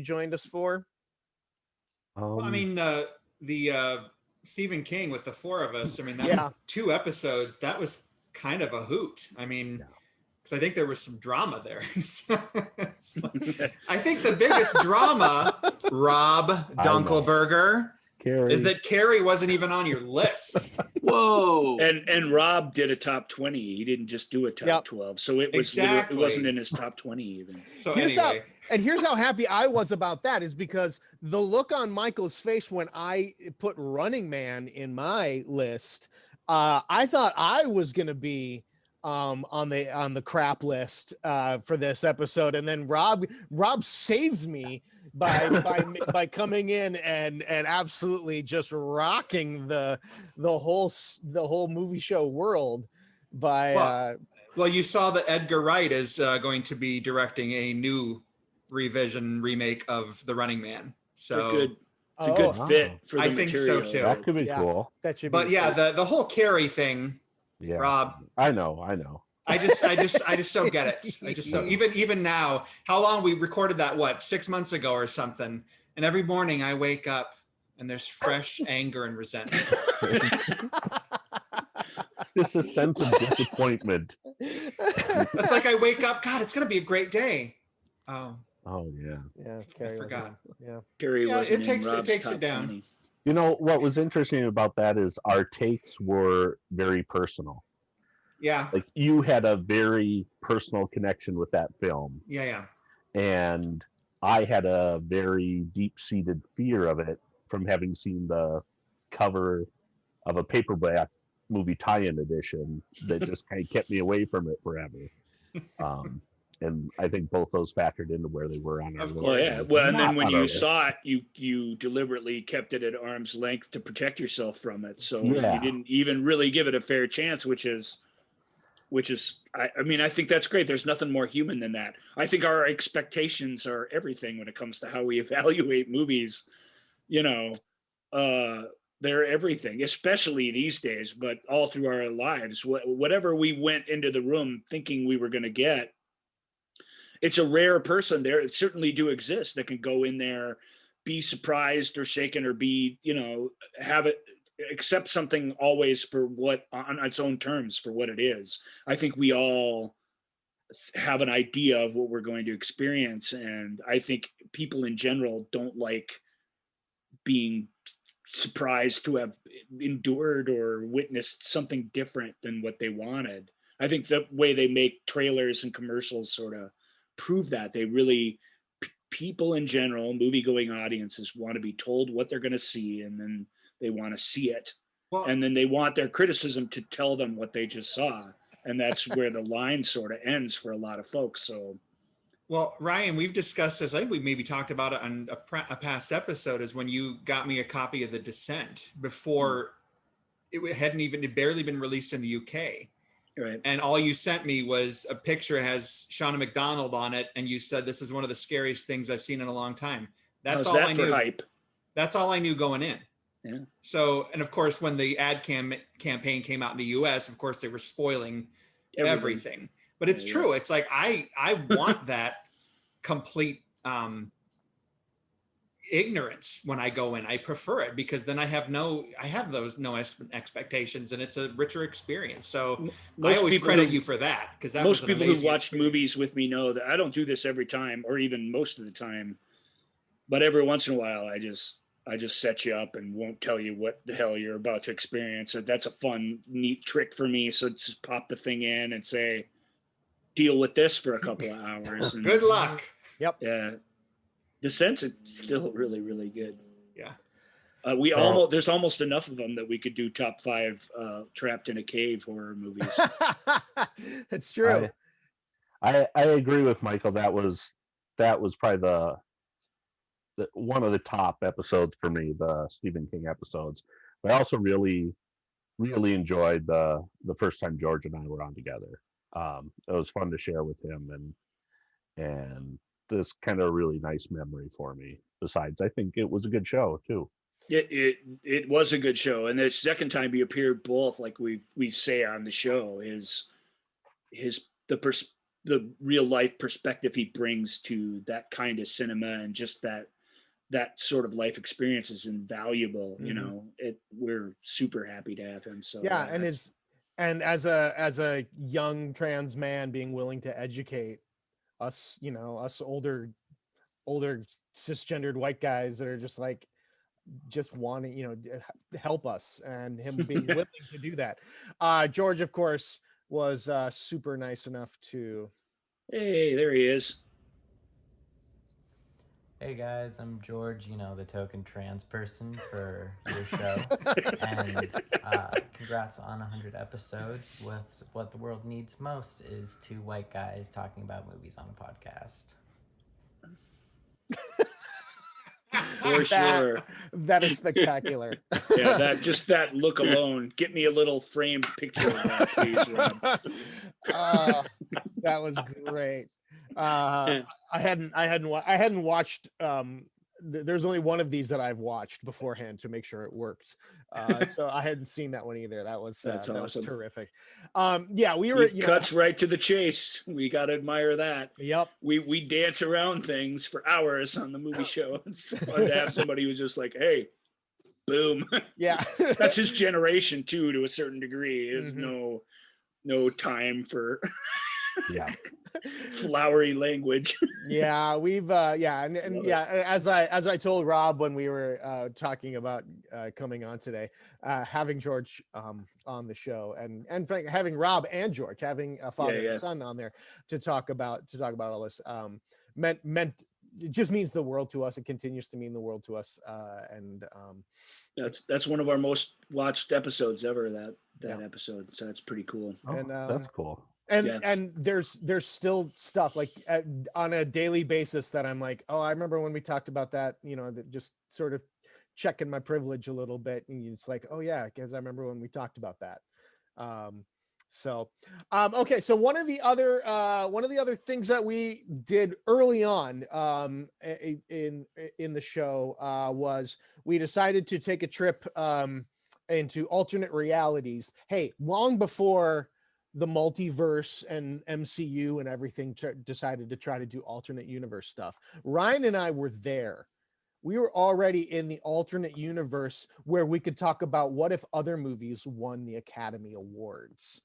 joined us for? Well, I mean, the Stephen King with the four of us. I mean, that's 2 episodes. That was kind of a hoot. I mean, because I think there was some drama there. I think the biggest drama, Rob Dunkelberger, is that Carrie wasn't even on your list. Whoa! And Rob did a top 20. He didn't just do a top 12. So it was it wasn't in his top 20 even. So here's how happy I was about that is because the look on Michael's face when I put Running Man in my list, I thought I was gonna be on the crap list for this episode, and then Rob saves me by coming in and absolutely just rocking the whole movie show world by well, you saw that Edgar Wright is going to be directing a new remake of The Running Man, so it's a good fit for the I think material. so too. That could be cool. That should but be the whole Carrie thing. Yeah, Rob. I know. I just don't get it. I just don't. Even now, how long we recorded that? 6 months ago or something? And every morning I wake up and there's fresh anger and resentment. Just a sense of disappointment. It's like I wake up. God, it's gonna be a great day. Oh yeah. I forgot. Carrie wasn't it takes it down. 20. You know what was interesting about that is our takes were very personal. Yeah. Like you had a very personal connection with that film. Yeah. And I had a very deep-seated fear of it from having seen the cover of a paperback movie tie-in edition that just kind of kept me away from it forever. And I think both those factored into where they were on our list. Well, yeah. Well, and then when you saw it, you deliberately kept it at arm's length to protect yourself from it. So you didn't even really give it a fair chance, which is, I mean, I think that's great. There's nothing more human than that. I think our expectations are everything when it comes to how we evaluate movies. They're everything, especially these days, but all through our lives. Whatever we went into the room thinking we were going to get, it's a rare person. There certainly do exist that can go in there, be surprised or shaken, or be, have it accept something always for what on its own terms for what it is. I think we all have an idea of what we're going to experience, and I think people in general don't like being surprised to have endured or witnessed something different than what they wanted. I think the way they make trailers and commercials sort of prove that. They really, people in general, movie-going audiences want to be told what they're going to see, and then they want to see it. Well, and then they want their criticism to tell them what they just saw. And that's where the line sort of ends for a lot of folks. So, well, Ryan, we've discussed this. I think we maybe talked about it on a past episode, is when you got me a copy of The Descent before it hadn't barely been released in the UK. Right. And all you sent me was a picture that has Shauna McDonald on it, and you said, "This is one of the scariest things I've seen in a long time." That's all I knew. Hype? That's all I knew going in. Yeah. So, and of course, when the ad campaign came out in the US, of course, they were spoiling everything. But it's true. It's like I want that complete ignorance when I go in. I prefer it because then I have no expectations, and it's a richer experience. So I always credit you for that, because that most was an people who amazing watched movies with me know that I don't do this every time, or even most of the time, but every once in a while I just set you up and won't tell you what the hell you're about to experience. So that's a fun, neat trick for me. So just pop the thing in and say, deal with this for a couple of hours. And, good luck. Yep. Yeah. Descent's still really, really good. Yeah. There's almost enough of them that we could do top 5 trapped in a cave horror movies. It's true. I agree with Michael. That was probably the one of the top episodes for me, the Stephen King episodes. But I also really enjoyed the first time George and I were on together. It was fun to share with him, and this kind of a really nice memory for me. Besides, I think it was a good show too. It was a good show, and the second time he appeared, both like we say on the show, the real life perspective he brings to that kind of cinema and just that sort of life experience is invaluable. You know, we're super happy to have him. So yeah, and as a young trans man being willing to educate us, us older cisgendered white guys that are just wanting, help us, and him being willing to do that. George, of course, was super nice enough to. Hey, there he is. Hey guys, I'm George, the token trans person for your show. And congrats on 100 episodes. With what the world needs most is 2 white guys talking about movies on a podcast. For sure. That is spectacular. Yeah, that look alone. Get me a little framed picture of that, please, Rob. That was great. I hadn't watched. There's only one of these that I've watched beforehand to make sure it worked. So I hadn't seen that one either. That was That's awesome. Was terrific. Yeah, we were. He cuts right to the chase. We got to admire that. Yep. We dance around things for hours on the movie show. It's fun to have somebody who's just like, hey, boom. Yeah. That's his generation too, to a certain degree. There's no time for flowery language. Yeah, we've and as I told Rob when we were talking about coming on today, having George on the show, and having Rob and George, having a father and son on there to talk about all this meant it just means the world to us. It continues to mean the world to us, and that's one of our most watched episodes ever. That episode, so that's pretty cool. And that's cool. And there's still stuff like on a daily basis that I'm like, oh, I remember when we talked about that, that just sort of checking my privilege a little bit, and it's like, oh yeah, because I remember when we talked about that. Okay, so one of the other things that we did early on in the show was we decided to take a trip into alternate realities. Hey, long before the multiverse and MCU and everything decided to try to do alternate universe stuff, Ryan and I were there. We were already in the alternate universe where we could talk about what if other movies won the Academy Awards.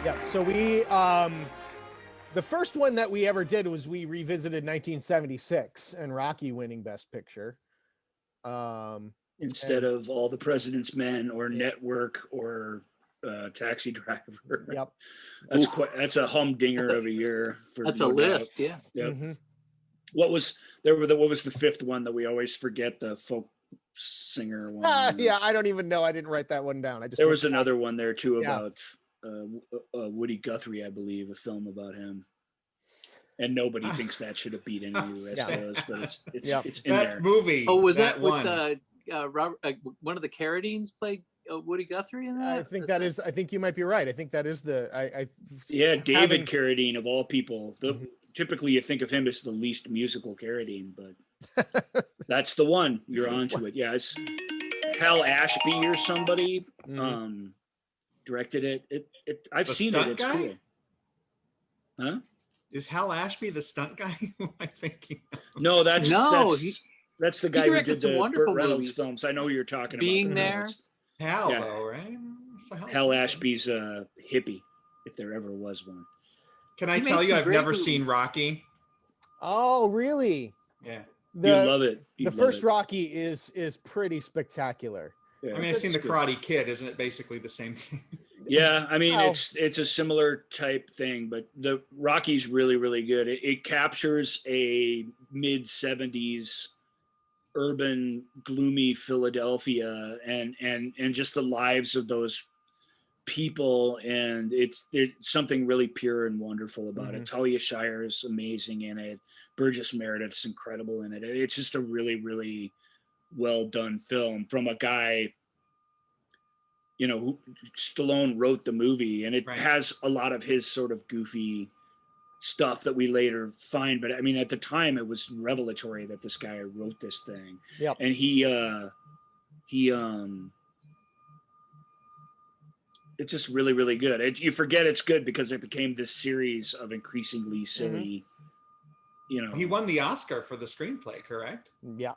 Yeah, so we the first one that we ever did was we revisited 1976 and Rocky winning Best Picture. Instead of All the President's Men or Network or Taxi Driver. Yep. That's a humdinger of a year. That's a list, yeah. Yep. Mm-hmm. What was the fifth one that we always forget, the folk singer one? Yeah, I don't even know. I didn't write that one down. There was another one there too about Woody Guthrie, I believe, a film about him. And nobody thinks that should have beat any of those, but it's in that there. Movie. Oh, was that with Robert? one of the Carradines played Woody Guthrie in that? I think you might be right. I think that is David Carradine of all people. Typically, you think of him as the least musical Carradine, but that's the one. You're onto it. Yeah, it's Hal Ashby or somebody directed it. I've seen it. It's cool. Huh? Is Hal Ashby the stunt guy? I think. No, that's the guy who did the wonderful Burt Reynolds movies. films. I know who you're talking Being about. There. Hal, though, right? Hal Ashby's a hippie, if there ever was one. Can I tell you, I've never seen Rocky. Oh, really? Yeah. You love it. The first Rocky is pretty spectacular. Yeah. I mean, I've seen The Karate Kid. Isn't it basically the same thing? Yeah, I mean, Well- it's a similar type thing, but the Rocky's really, really good. It captures a mid 70s urban, gloomy Philadelphia and just the lives of those people, and there's something really pure and wonderful about it. Talia Shire is amazing in it. Burgess Meredith's incredible in it. It's just a really, really well done film from a guy, you know, who Stallone wrote the movie, and it has a lot of his sort of goofy stuff that we later find. But I mean, at the time, it was revelatory that this guy wrote this thing. Yep. And he it's just really, really good. You forget it's good because it became this series of increasingly silly, you know. He won the Oscar for the screenplay, correct? Yeah.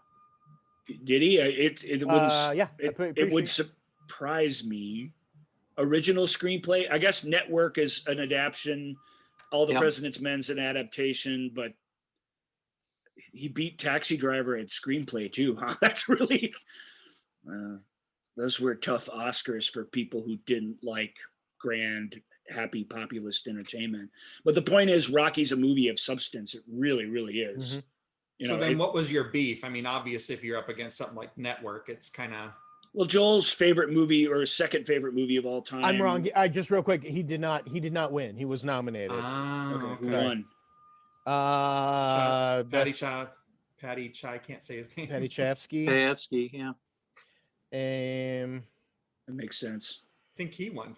Did he? It wouldn't. Yeah. It would surprise me. Original screenplay. I guess Network is an adaptation. All the President's Men's an adaptation, but he beat Taxi Driver at screenplay too. Huh? That's really. Those were tough Oscars for people who didn't like grand, happy, populist entertainment. But the point is, Rocky's a movie of substance. It really, really is. You know, then what was your beef? I mean, obviously, if you're up against something like Network, it's kind of... Well, Joel's favorite movie or second favorite movie of all time. I'm wrong. I just real quick. He did not win. He was nominated. Okay. Who won? Patty Chai, can't say his name. Patty Chayefsky. Chayefsky, yeah. That makes sense. I think he won.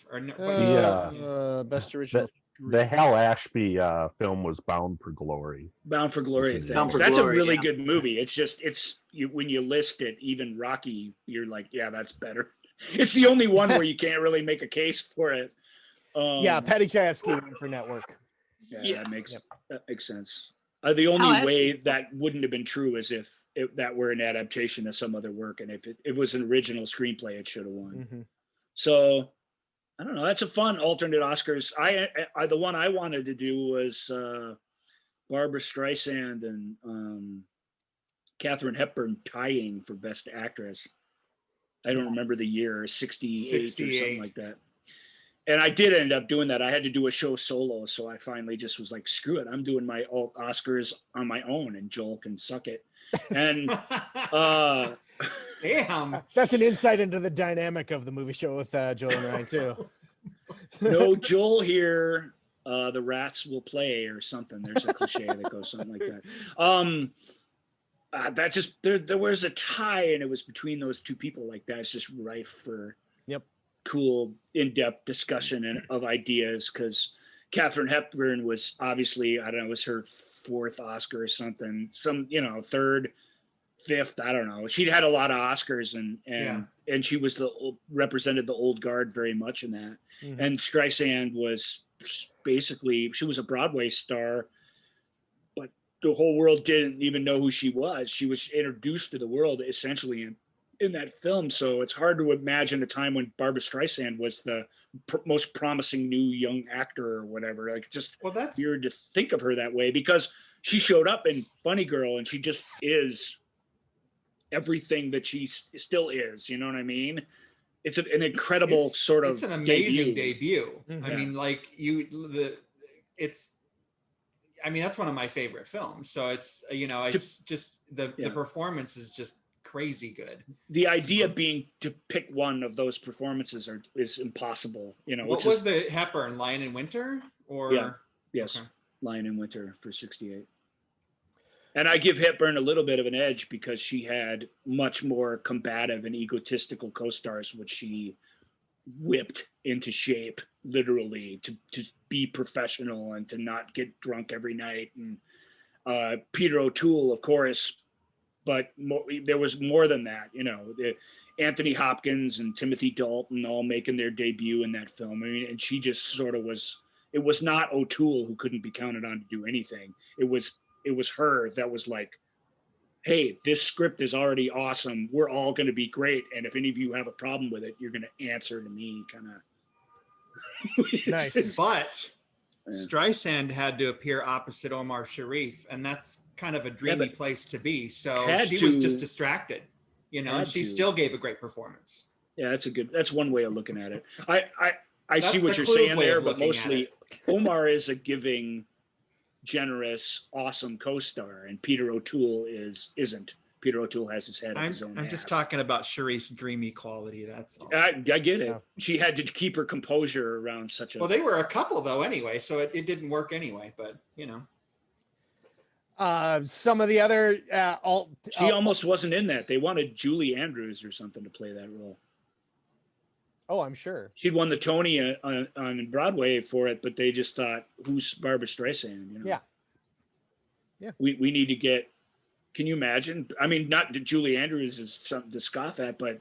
Best original. The Hal Ashby film was Bound for Glory. Bound for Glory. That's a really good movie. It's just when you list it, even Rocky, you're like, yeah, that's better. It's the only one where you can't really make a case for it. Patty Chayefsky won for Network. Yeah, that makes sense. The only way that wouldn't have been true is if that were an adaptation of some other work, and if it was an original screenplay, it should have won. So I don't know. That's a fun alternate Oscars. I the one I wanted to do was Barbara Streisand and Katharine Hepburn tying for Best Actress. I don't remember the year, 68 or something like that. And I did end up doing that. I had to do a show solo, so I finally just was like, screw it. I'm doing my alt Oscars on my own, and Joel can suck it. And damn, that's an insight into the dynamic of the movie show with Joel and Ryan too. No Joel here. The rats will play or something. There's a cliche that goes something like that. That just there was a tie, and it was between those two people like that. It's just rife for cool in-depth discussion of ideas, because Katharine Hepburn was obviously, I don't know, it was her fourth Oscar or something, third, fifth, I don't know. She'd had a lot of Oscars, and she was represented the old guard very much in that. And Streisand was basically, she was a Broadway star, but the whole world didn't even know who she was. She was introduced to the world essentially in that film. So it's hard to imagine a time when Barbara Streisand was the most promising new young actor or whatever. Like, just that's weird to think of her that way, because she showed up in Funny Girl and she just is everything that she still is. You know what I mean? It's an incredible it's an amazing debut. I mean, that's one of my favorite films. So it's, it's just the performance is just crazy good. The idea being to pick one of those performances is impossible. What was the Hepburn, Lion in Winter? Yes, Lion in Winter for 68. And I give Hepburn a little bit of an edge because she had much more combative and egotistical co-stars, which she whipped into shape, literally, to be professional and to not get drunk every night. And Peter O'Toole, of course, but there was more than that. Anthony Hopkins and Timothy Dalton all making their debut in that film. I mean, and she just sort of was. It was not O'Toole who couldn't be counted on to do anything. It was her that was like, hey, this script is already awesome. We're all going to be great. And if any of you have a problem with it, you're going to answer to me, kind of. Nice. But Streisand had to appear opposite Omar Sharif, and that's kind of a dreamy place to be. So she was just distracted, and she still gave a great performance. Yeah, that's one way of looking at it. I see That's what the you're Klug saying way there, of but looking at mostly it. Omar is a giving, generous, awesome co-star, and Peter O'Toole isn't. Peter O'Toole has his head up his own I'm just ass. talking about Cherie's dreamy quality. That's all. I get it. Yeah. She had to keep her composure around such a. Well, they were a couple though, anyway, so it didn't work anyway. But you know, Some of the other She almost wasn't in that. They wanted Julie Andrews or something to play that role. Oh, I'm sure. She'd won the Tony on Broadway for it, but they just thought, "Who's Barbara Streisand?" You know? Yeah. Yeah. We need to get. Can you imagine? I mean, not that Julie Andrews is something to scoff at, but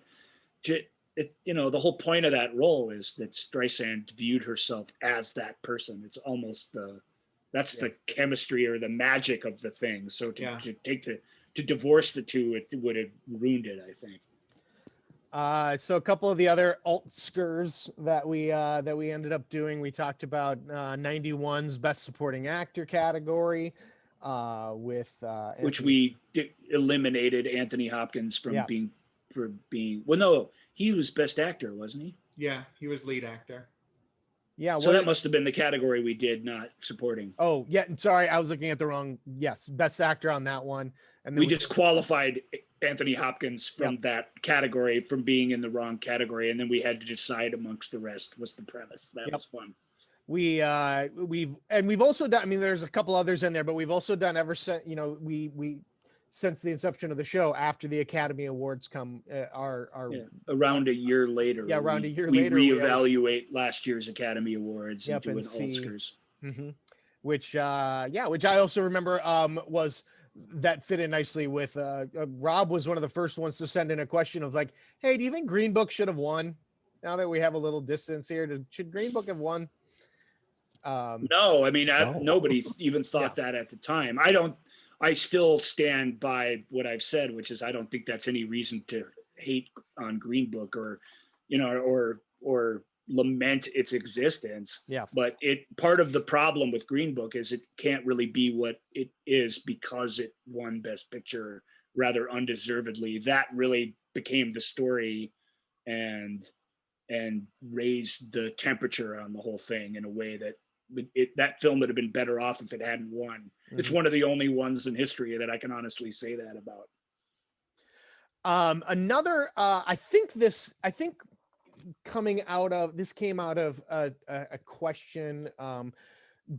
the whole point of that role is that Streisand viewed herself as that person. It's almost the chemistry or the magic of the thing. So to divorce the two, it would have ruined it, I think. So a couple of the other alt-skers that we ended up doing, we talked about 91's Best Supporting Actor category, with which we eliminated Anthony Hopkins from being. Well, no, he was Best Actor, wasn't he? yeah, he was lead actor. Yeah. So that must have been the category we did, not supporting. Oh, yeah. Sorry, I was looking at the wrong. Yes, Best Actor on that one, and then we disqualified Anthony Hopkins from that category from being in the wrong category, and then we had to decide amongst the rest. Was the premise that was fun. We've also done. I mean, there's a couple others in there, but we've also done ever since we since the inception of the show, after the Academy Awards come, around a year later. Yeah, around a year we later, reevaluate last year's Academy Awards and do an Oscars. Mm-hmm. Which I also remember was that fit in nicely with Rob was one of the first ones to send in a question of like, hey, do you think Green Book should have won? Now that we have a little distance here, should Green Book have won? No, I mean, nobody even thought that at the time. I still stand by what I've said, which is I don't think that's any reason to hate on Green Book or lament its existence. Yeah. But part of the problem with Green Book is it can't really be what it is because it won Best Picture rather undeservedly. That really became the story and raised the temperature on the whole thing in a way that that film would have been better off if it hadn't won. Mm-hmm. It's one of the only ones in history that I can honestly say that about. Another, I think came out of a question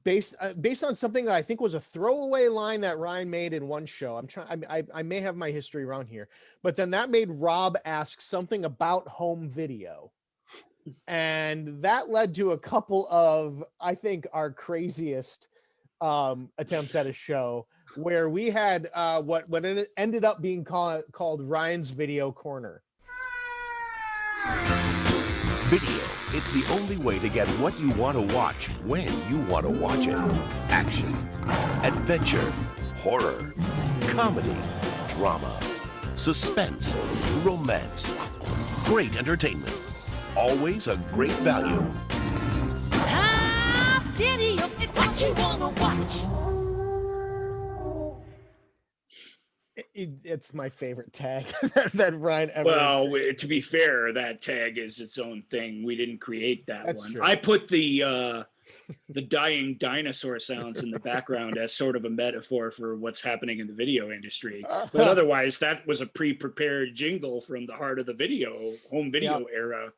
based on something that I think was a throwaway line that Ryan made in one show. I may have my history wrong here, but then that made Rob ask something about home video. And that led to a couple of, I think, our craziest attempts at a show where we had what it ended up being called Ryan's Video Corner. Video. It's the only way to get what you want to watch when you want to watch it. Action, adventure, horror, comedy, drama, suspense, romance. Great entertainment. Always a great value. Video, it's what you want to watch. It's my favorite tag that Ryan ever. Well, to be fair, that tag is its own thing. We didn't create that one. True. I put the dying dinosaur sounds in the background as sort of a metaphor for what's happening in the video industry. But otherwise, that was a pre-prepared jingle from the heart of the home video era.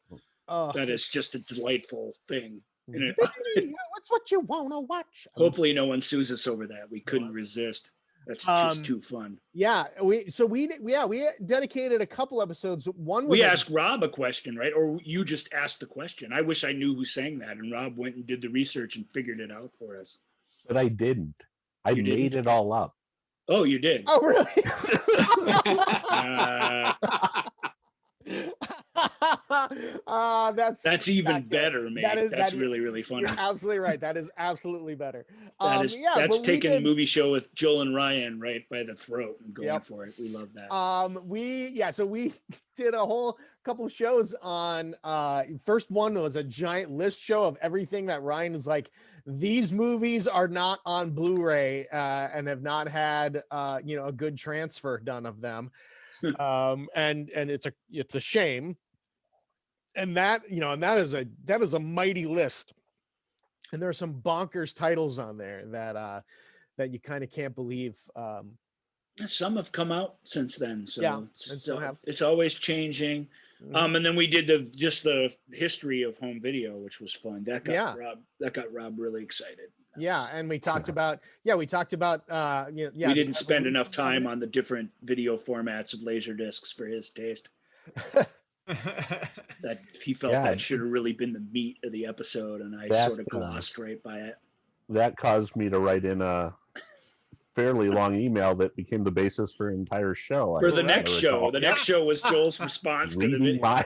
That is just a delightful thing. What's what you want to watch? Hopefully no one sues us over that. We couldn't resist. That's just too fun. Yeah, we dedicated a couple episodes. We asked Rob a question, right? Or you just asked the question. I wish I knew who sang that, and Rob went and did the research and figured it out for us. But I didn't. I made it all up. Oh, you did? Oh, really? That's even better, man. That's really, really funny. You're absolutely right. That is absolutely better. That's taking the movie show with Joel and Ryan right by the throat and going for it. We love that. So we did a whole couple shows on first one was a giant list show of everything that Ryan was like, these movies are not on Blu-ray and have not had a good transfer done of them. And it's a shame. and that is a mighty list, and there are some bonkers titles on there that you kind of can't believe. Some have come out since then, so Yeah, and some have. it's always changing. And then we did the history of home video, which was fun. That got Rob really excited. And we talked about we didn't spend enough time on the different video formats of laser discs for his taste. That he felt that should have really been the meat of the episode, and I sort of glossed right by it. That caused me to write in a fairly long email that became the basis for an entire show. For the next show. The next show was Joel's response to my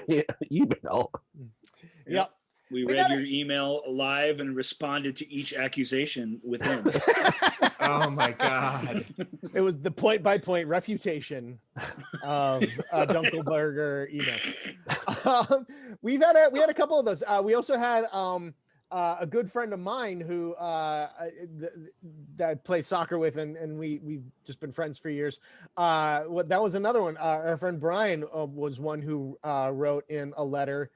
email. Yep. We read your email live and responded to each accusation within. Oh my God. It was the point-by-point refutation of Dunkelberger email. We had a couple of those. We also had a good friend of mine who that I play soccer with, and we've just been friends for years. That was another one. Our friend Brian was one who wrote in a letter,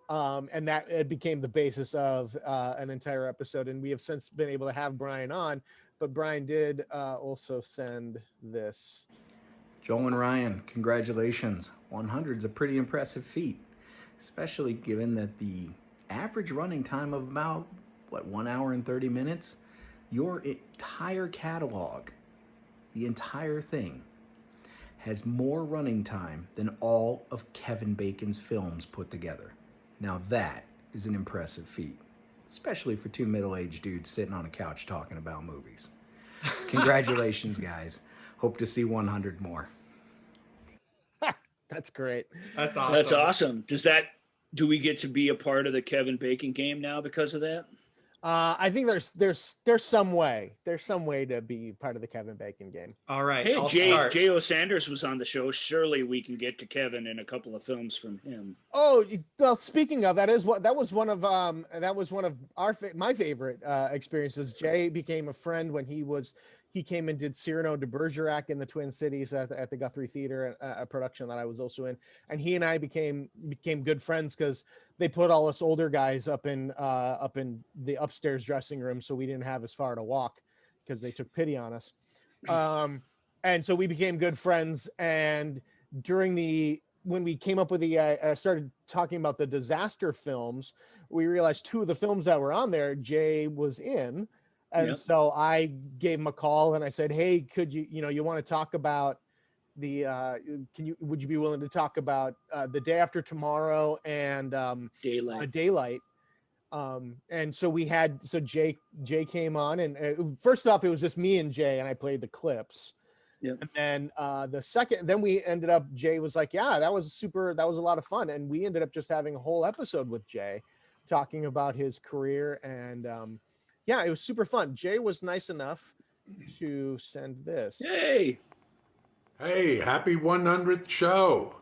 and that it became the basis of an entire episode. And we have since been able to have Brian on, but Brian did also send this. Joel and Ryan, congratulations. 100 is a pretty impressive feat, especially given that the average running time of about 1 hour and 30 minutes. Your entire catalog, the entire thing, has more running time than all of Kevin Bacon's films put together. Now that is an impressive feat, especially for two middle-aged dudes sitting on a couch talking about movies. Congratulations, guys. Hope to see 100 more. That's great. That's awesome. That's awesome. Do we get to be a part of the Kevin Bacon game now because of that? I think there's some way to be part of the Kevin Bacon game. All right. Hey, I'll start. J.O. Sanders was on the show. Surely we can get to Kevin in a couple of films from him. Oh, well, speaking of, that was one of my favorite experiences. Jay became a friend when he came and did Cyrano de Bergerac in the Twin Cities at the Guthrie Theater, a production that I was also in. And he and I became good friends because they put all us older guys up in the upstairs dressing room, so we didn't have as far to walk because they took pity on us. And so we became good friends. And when we came up with started talking about the disaster films, we realized two of the films that were on there, Jay was in. And so I gave him a call and I said, hey, could you want to talk about would you be willing to talk about The Day After Tomorrow and Daylight? And so Jay came on, and first off, it was just me and Jay, and I played the clips. Yep. And then then we ended up, Jay was like, yeah, that was a lot of fun. And we ended up just having a whole episode with Jay talking about his career. And it was super fun. Jay was nice enough to send this. Hey, happy 100th show.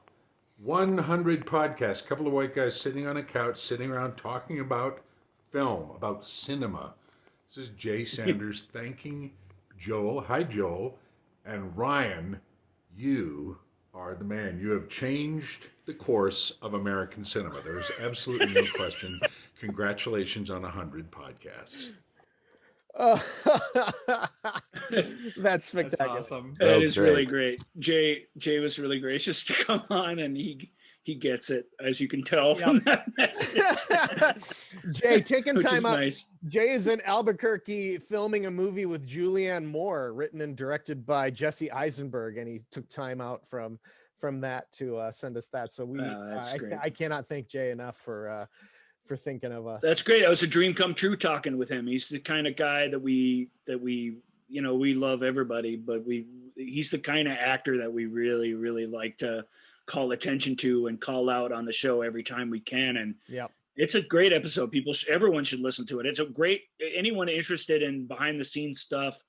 100 podcasts. Couple of white guys sitting on a couch, sitting around talking about film, about cinema. This is Jay Sanders thanking Joel. Hi, Joel. And Ryan, you are the man. You have changed the course of American cinema. There's absolutely no question. Congratulations on 100 podcasts. That's spectacular. That's awesome. That is really great. Jay was really gracious to come on, and he gets it, as you can tell from that message. Jay taking time out. Nice. Jay is in Albuquerque filming a movie with Julianne Moore, written and directed by Jesse Eisenberg, and he took time out from that to send us that. So I cannot thank Jay enough for thinking of us. That's great. It was a dream come true talking with him. He's the kind of guy that we we love everybody, but he's the kind of actor that we really, really like to call attention to and call out on the show every time we can. And it's a great episode. Everyone should listen to it. It's a great, anyone interested in behind the scenes stuff.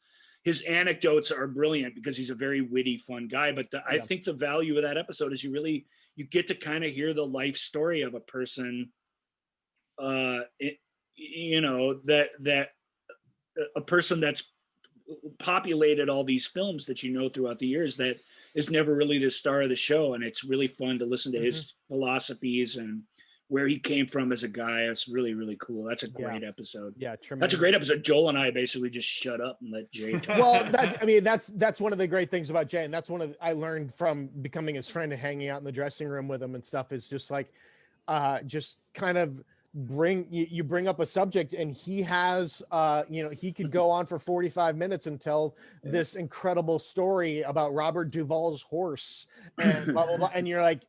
His anecdotes are brilliant because he's a very witty, fun guy. But I think the value of that episode is you get to kind of hear the life story of a person, that a person that's populated all these films that throughout the years that is never really the star of the show. And it's really fun to listen to his philosophies and where he came from as a guy. It's really, really cool. That's a great episode. Yeah, That's tremendous. a great episode. Joel and I basically just shut up and let Jay talk. Well, that's one of the great things about Jay, and that's one of I learned from becoming his friend and hanging out in the dressing room with him and stuff. Is just like, just kind of you bring up a subject, and he has, he could go on for 45 minutes and tell this incredible story about Robert Duvall's horse, and blah blah blah, and you're like,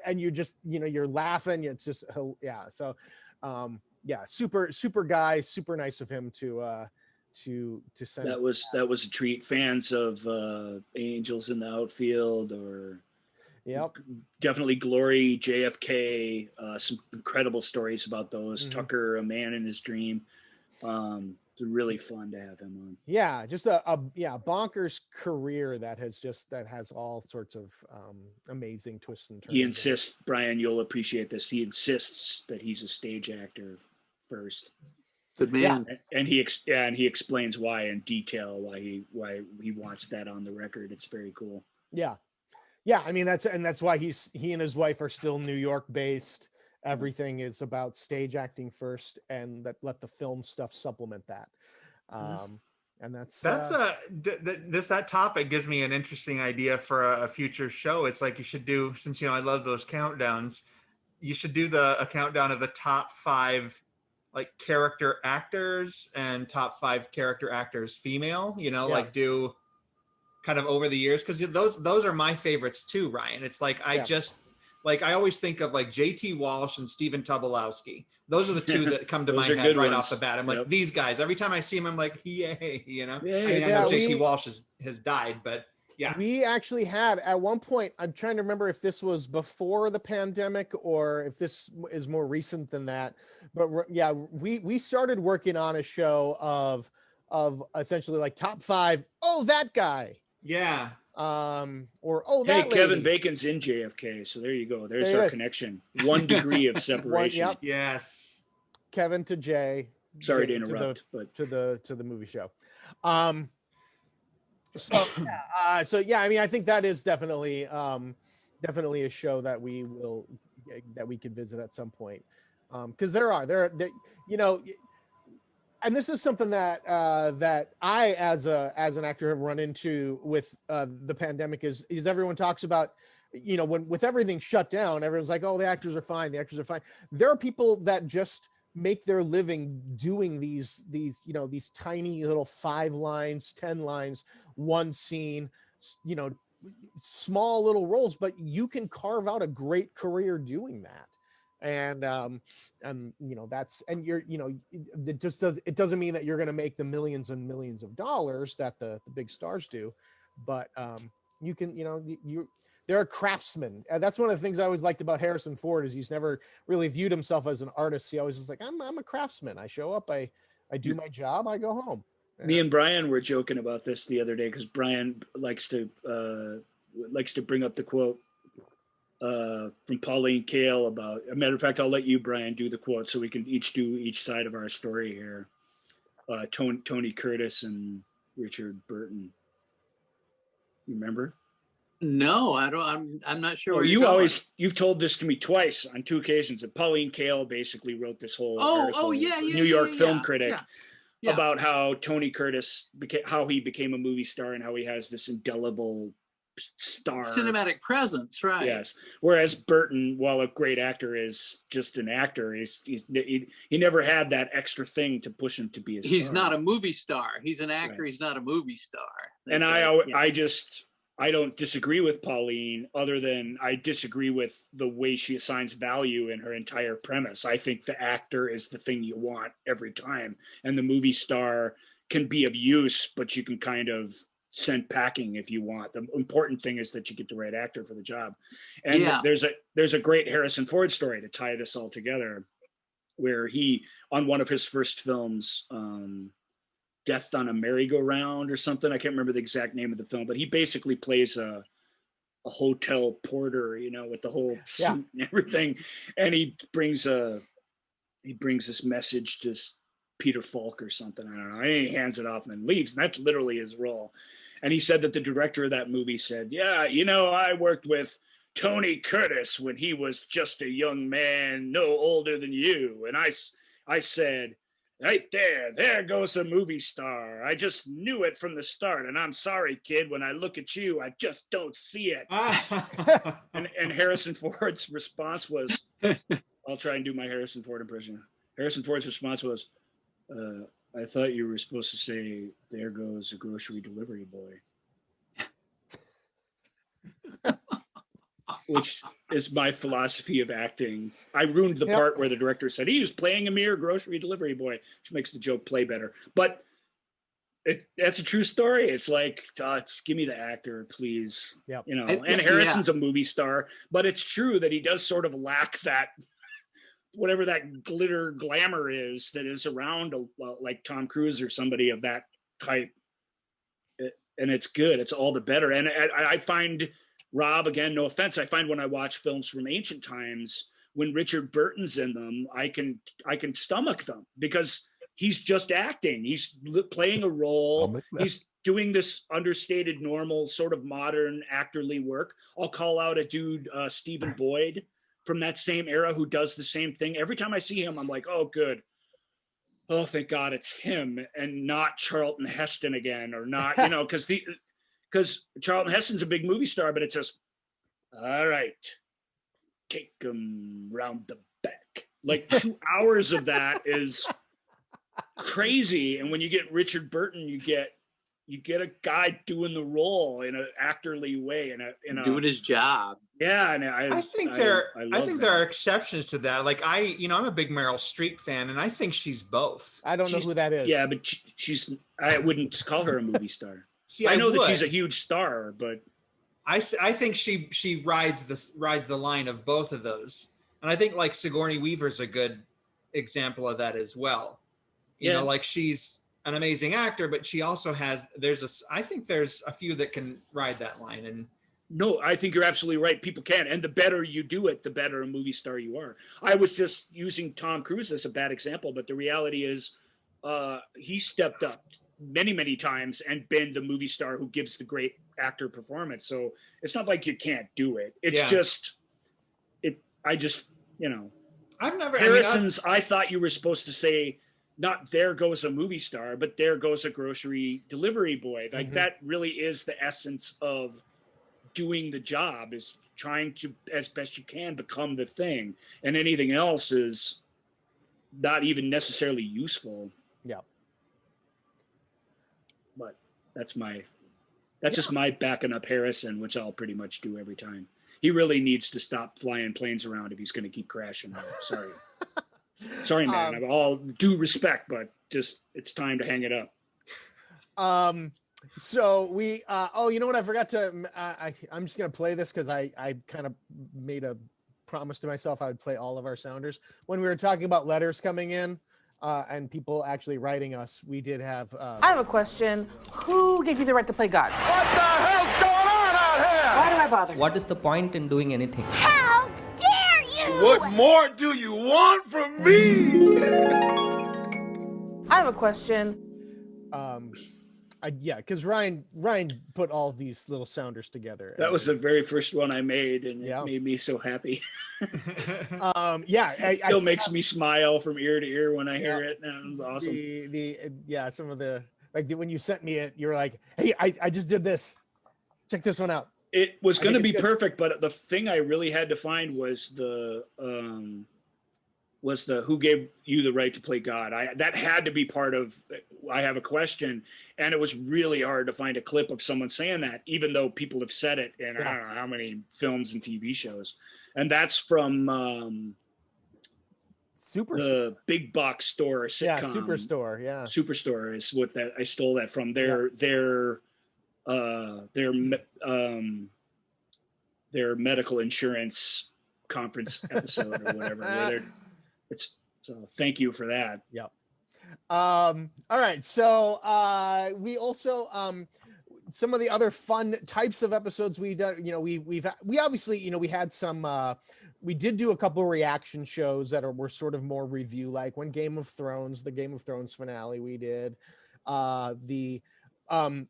and you just, you're laughing. It's just, yeah. So, super guy, super nice of him to send. That was a treat. Fans of Angels in the Outfield, or definitely Glory, JFK, some incredible stories about those. Tucker, A Man in His Dream. It's really fun to have him on. Yeah, just a bonkers career that has all sorts of amazing twists and turns. He insists, Brian, you'll appreciate this. He insists that he's a stage actor first. Good man. And he explains why in detail, why he wants that on the record. It's very cool. Yeah. I mean, that's why he and his wife are still New York based. Everything is about stage acting first, and let the film stuff supplement that. And that topic gives me an interesting idea for a future show. It's like you should do, since I love those countdowns, you should do a countdown of the top 5 like character actors and top 5 character actors female. Like do kind of over the years, because those are my favorites too, Ryan. It's like I always think of like J.T. Walsh and Stephen Tobolowsky. Those are the two that come to my head right off the bat. I'm like, these guys, every time I see them, I'm like, yay, I know J.T. Walsh has died, but yeah. We actually had at one point, I'm trying to remember if this was before the pandemic or if this is more recent than that, but we started working on a show of essentially like top 5. Oh, that guy. Yeah. That Kevin lady. Bacon's in JFK, so there you go. There's our connection. 1 degree of separation. Yes. Kevin to Jay. Sorry Jay to interrupt, but to the movie show. I mean, I think that is definitely a show that we could visit at some point. Because there are, and this is something that I, as an actor, have run into with the pandemic is everyone talks about, when with everything shut down, everyone's like, oh, the actors are fine. There are people that just make their living doing these tiny little 5 lines, 10 lines, 1 scene, small little roles, but you can carve out a great career doing that. And it doesn't mean that you're going to make the millions and millions of dollars that the big stars do, but you can, they're a craftsman. And that's one of the things I always liked about Harrison Ford is he's never really viewed himself as an artist. He always is like, I'm a craftsman. I show up, I do my job, I go home. Me and Brian were joking about this the other day because Brian likes to bring up the quote from Pauline Kael about. As a matter of fact, I'll let you, Brian, do the quote so we can each do each side of our story here. Tony Curtis and Richard Burton. You remember? No, I don't. I'm not sure. You've told this to me twice on 2 occasions that Pauline Kael basically wrote this whole article, New York film critic. Yeah. About how Tony Curtis how he became a movie star and how he has this indelible star cinematic presence, right? Yes. Whereas Burton, while a great actor, is just an actor. He never had that extra thing to push him to be a star. He's not a movie star. He's an actor. Right. He's not a movie star. And I don't disagree with Pauline, other than I disagree with the way she assigns value in her entire premise. I think the actor is the thing you want every time, and the movie star can be of use, but you can kind of send packing if you want. The important thing is that you get the right actor for the job. And there's a great Harrison Ford story to tie this all together, where he, on one of his first films, Death on a Merry-Go-Round or something. I can't remember the exact name of the film, but he basically plays a hotel porter, with the whole suit and everything. And he brings this message to Peter Falk or something. I don't know. And he hands it off and then leaves. And that's literally his role. And he said that the director of that movie said, I worked with Tony Curtis when he was just a young man, no older than you. And I said, right there goes a movie star. I just knew it from the start. And I'm sorry, kid, when I look at you, I just don't see it. and Harrison Ford's response was, I'll try and do my Harrison Ford impression. Harrison Ford's response was, I thought you were supposed to say, there goes a grocery delivery boy. Which is my philosophy of acting. I ruined the part where the director said he was playing a mere grocery delivery boy, which makes the joke play better. But that's a true story. It's like, give me the actor, please. Yep. You know, and Harrison's a movie star, but it's true that he does sort of lack that, whatever that glitter glamour is that is around like Tom Cruise or somebody of that type. And it's good. It's all the better. And I find, Rob, again, no offense, I find when I watch films from ancient times, when Richard Burton's in them, I can stomach them because he's just acting. He's playing a role. He's doing this understated, normal, sort of modern actorly work. I'll call out a dude, Stephen Boyd, from that same era who does the same thing. Every time I see him, I'm like, oh, good. Oh, thank God it's him and not Charlton Heston again, or not, you know, because Charlton Heston's a big movie star, but it's just, all right, take him round the back. Like 2 hours of that is crazy. And when you get Richard Burton, you get a guy doing the role in an actorly way, in a doing his job. Yeah, and I think there are exceptions to that. Like I'm a big Meryl Streep fan, and I think she's both. I don't know who that is. Yeah, but I wouldn't call her a movie star. See, I know that she's a huge star, but I think she rides the line of both of those, and I think like Sigourney Weaver's a good example of that as well. You know, like she's an amazing actor, but she also has. I think there's a few that can ride that line. And no, I think you're absolutely right. People can, and the better you do it, the better a movie star you are. I was just using Tom Cruise as a bad example, but the reality is, he stepped up many times and been the movie star who gives the great actor performance. So it's not like you can't do it. It's just I've never Harrison's. I thought you were supposed to say, not there goes a movie star, but there goes a grocery delivery boy. Like that really is the essence of doing the job, is trying to, as best you can, become the thing. And anything else is not even necessarily useful. Yeah. But that's just my backing up Harrison, which I'll pretty much do every time. He really needs to stop flying planes around if he's going to keep crashing. Sorry. Sorry, man. I've all due respect, but just it's time to hang it up. So we you know what, I forgot to I'm just gonna play this because I kind of made a promise to myself I would play all of our sounders when we were talking about letters coming in and people actually writing us. We did have I have a question. Who gave you the right to play God? What the hell's going on out here? Why do I bother? What is the point in doing anything? How dare you? What more do you want from me? I have a question. Yeah, because Ryan put all these little sounders together. That was the very first one I made, and it made me so happy. It still makes me smile from ear to ear when I hear it. That was awesome. Some of the when you sent me it, you were like, "Hey, I just did this. Check this one out." It was going to be perfect, but the thing I really had to find was the who gave you the right to play God. That had to be part of I have a question, and it was really hard to find a clip of someone saying that, even though people have said it in I don't know how many films and TV shows. And that's from the Big Box Store sitcom. Yeah, Superstore. Yeah, Superstore is what that I stole that from. Their medical insurance conference episode or whatever. So thank you for that. Yep. All right. So we also some of the other fun types of episodes we done, we obviously, we had some we did do a couple of reaction shows that were sort of more review, like when the Game of Thrones finale we did.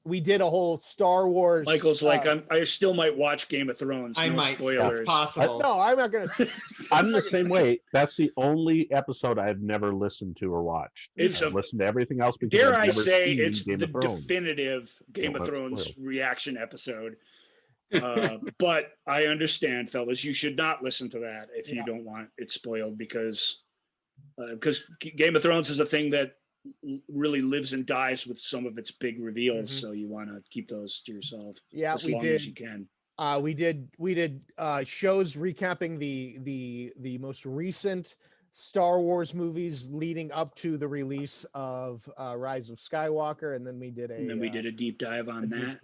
we did a whole Star Wars. Michael's like, I still might watch Game of Thrones. I no might. spoilers. It's possible. No, I'm not gonna. I'm the same way. That's the only episode I've never listened to or watched. I've listened to everything else because dare I've I never say seen it's Game the of Thrones. definitive Game No, of that's Thrones spoiled. reaction episode. But I understand, fellas, you should not listen to that if you don't want it spoiled, because Game of Thrones is a thing that really lives and dies with some of its big reveals. So you want to keep those to yourself. Yeah, as we long did. as you can. We did shows recapping the most recent Star Wars movies leading up to the release of Rise of Skywalker, and then we did a deep dive on that.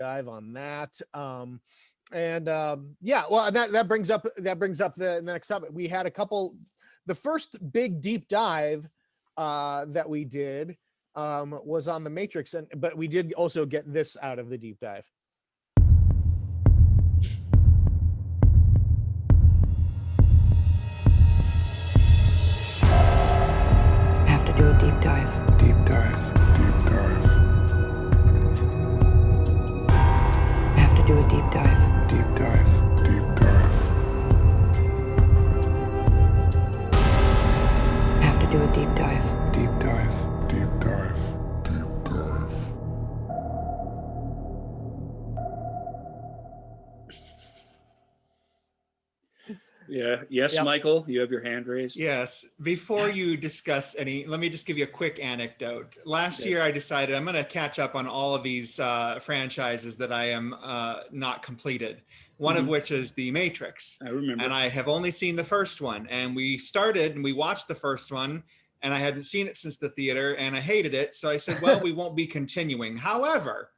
Well, that brings up the next topic. We had the first big deep dive that we did was on the Matrix, but we did also get this out of the deep dive. Have to do a deep dive. Deep dive. Deep dive. Have to do a deep dive. Deep dive. Deep dive. Have to do a deep dive. Deep dive. Deep dive. Deep dive. Yeah. Yes, Yep. Michael, you have your hand raised. Yes. Before you discuss let me just give you a quick anecdote. Last year, I decided I'm going to catch up on all of these franchises that I am not completed. One of which is The Matrix. I remember. And I have only seen the first one. And we watched the first one, and I hadn't seen it since the theater, and I hated it. So I said, well, we won't be continuing. However,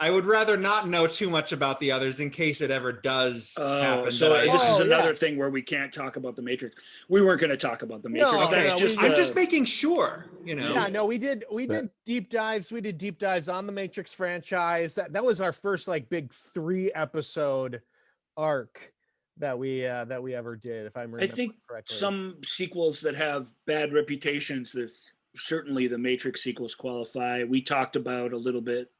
I would rather not know too much about the others in case it ever does happen. So this is another thing where we can't talk about the Matrix. We weren't going to talk about the Matrix. I'm just making sure, Yeah, no, we did deep dives. We did deep dives on the Matrix franchise. That was our first big 3-episode arc that we ever did, if I'm remembering I think correctly. some sequels that have bad reputations, that certainly the Matrix sequels qualify. We talked about a little bit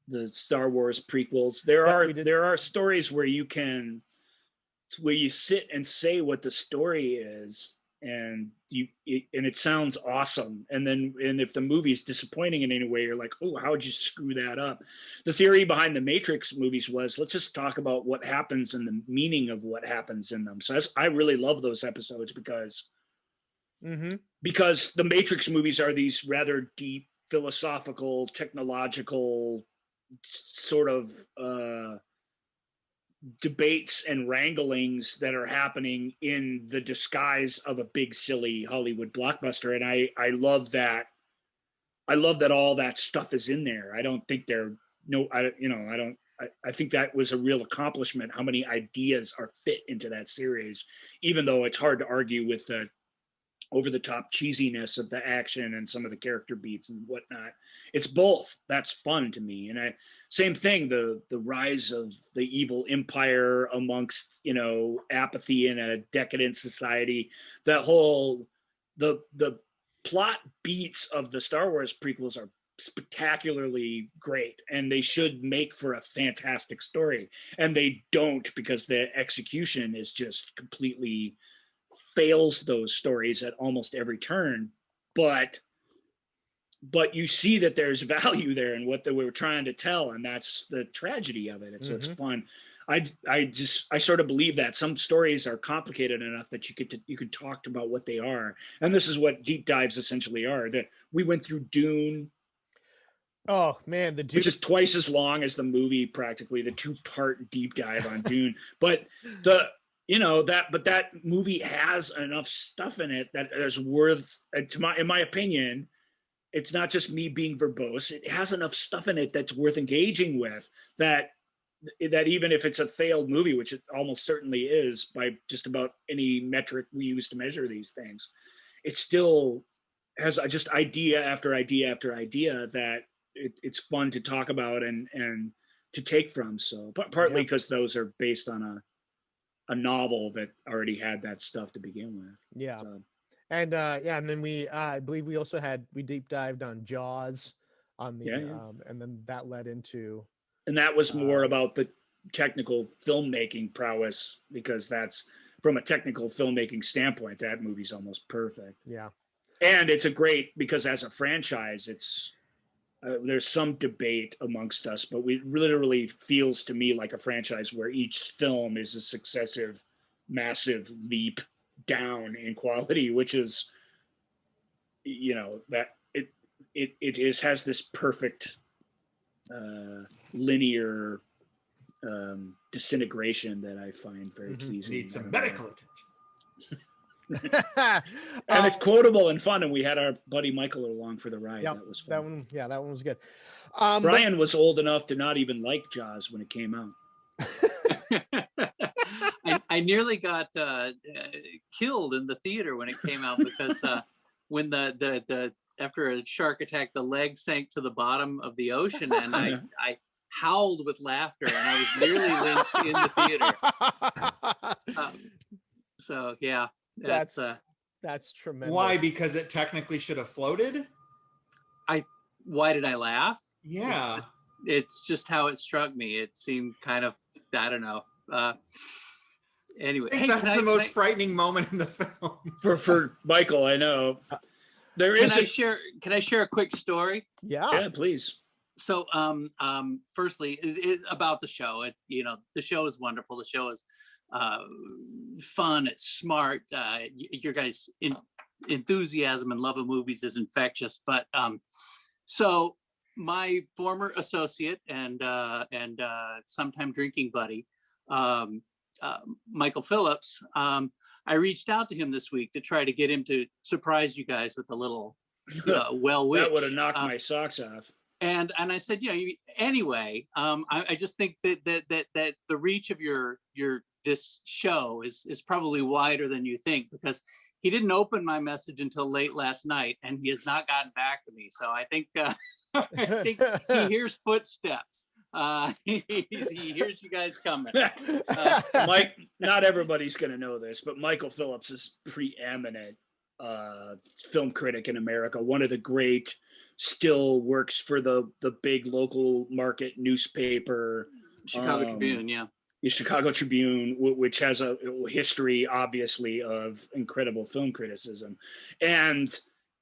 the Star Wars prequels. There are stories where you sit and say what the story is, and it sounds awesome. And if the movie's disappointing in any way, you're like, oh, how'd you screw that up? The theory behind the Matrix movies was, let's just talk about what happens and the meaning of what happens in them. So I really love those episodes because the Matrix movies are these rather deep, philosophical, technological sort of debates and wranglings that are happening in the disguise of a big, silly Hollywood blockbuster. And I love that. I love that all that stuff is in there. I don't think I think that was a real accomplishment, how many ideas are fit into that series, even though it's hard to argue with the over-the-top cheesiness of the action and some of the character beats and whatnot. It's both. That's fun to me. And same thing, the rise of the evil empire amongst, apathy in a decadent society. That whole, the plot beats of the Star Wars prequels are spectacularly great, and they should make for a fantastic story. And they don't, because the execution is just completely fails those stories at almost every turn. But you see that there's value there in what they were trying to tell, and that's the tragedy of it. So it's fun. I sort of believe that some stories are complicated enough that you could talk about what they are, and this is what deep dives essentially are. That we went through Dune. Oh man, which is twice as long as the movie, practically, the 2-part deep dive on Dune. But that movie has enough stuff in it that is worth, in my opinion, it's not just me being verbose. It has enough stuff in it that's worth engaging with, that even if it's a failed movie, which it almost certainly is by just about any metric we use to measure these things, it still has just idea after idea after idea that it's fun to talk about and to take from. So, but partly because those are based on a novel that already had that stuff to begin with. Yeah. So. And yeah, and then I believe we also we deep dived on Jaws on the and then that led into, and that was more about the technical filmmaking prowess, because that's from a technical filmmaking standpoint, that movie's almost perfect. Yeah. And it's a great, because as a franchise, it's there's some debate amongst us, but it literally feels to me like a franchise where each film is a successive massive leap down in quality, which is, that it has this perfect linear disintegration that I find very pleasing. Need some medical attention. And it's quotable and fun, and we had our buddy Michael along for the ride. Yep, that was fun. that one was good. Brian was old enough to not even like Jaws when it came out. I nearly got killed in the theater when it came out, because when the after a shark attack, the leg sank to the bottom of the ocean, and I howled with laughter, and I was nearly lynched in the theater. So yeah, that's tremendous. Why? Because it technically should have floated? Why did I laugh? Yeah. It's just how it struck me. It seemed kind of, I don't know. Anyway, I think that's the most frightening moment in the film. For Michael, I know. Can I share a quick story? Yeah, please. So, firstly, about the show. The show is wonderful. The show is fun. It's smart. Your guys' enthusiasm and love of movies is infectious. But so my former associate and sometime drinking buddy, Michael Phillips, I reached out to him this week to try to get him to surprise you guys with a little well wish. That would have knocked my socks off. And I said, anyway, I just think that the reach of your this show is probably wider than you think, because he didn't open my message until late last night, and he has not gotten back to me. So I think he hears footsteps. He hears you guys coming. Mike, not everybody's going to know this, but Michael Phillips is preeminent film critic in America. One of the great, still works for the big local market newspaper, Chicago Tribune. Yeah. The Chicago Tribune, which has a history, obviously, of incredible film criticism. And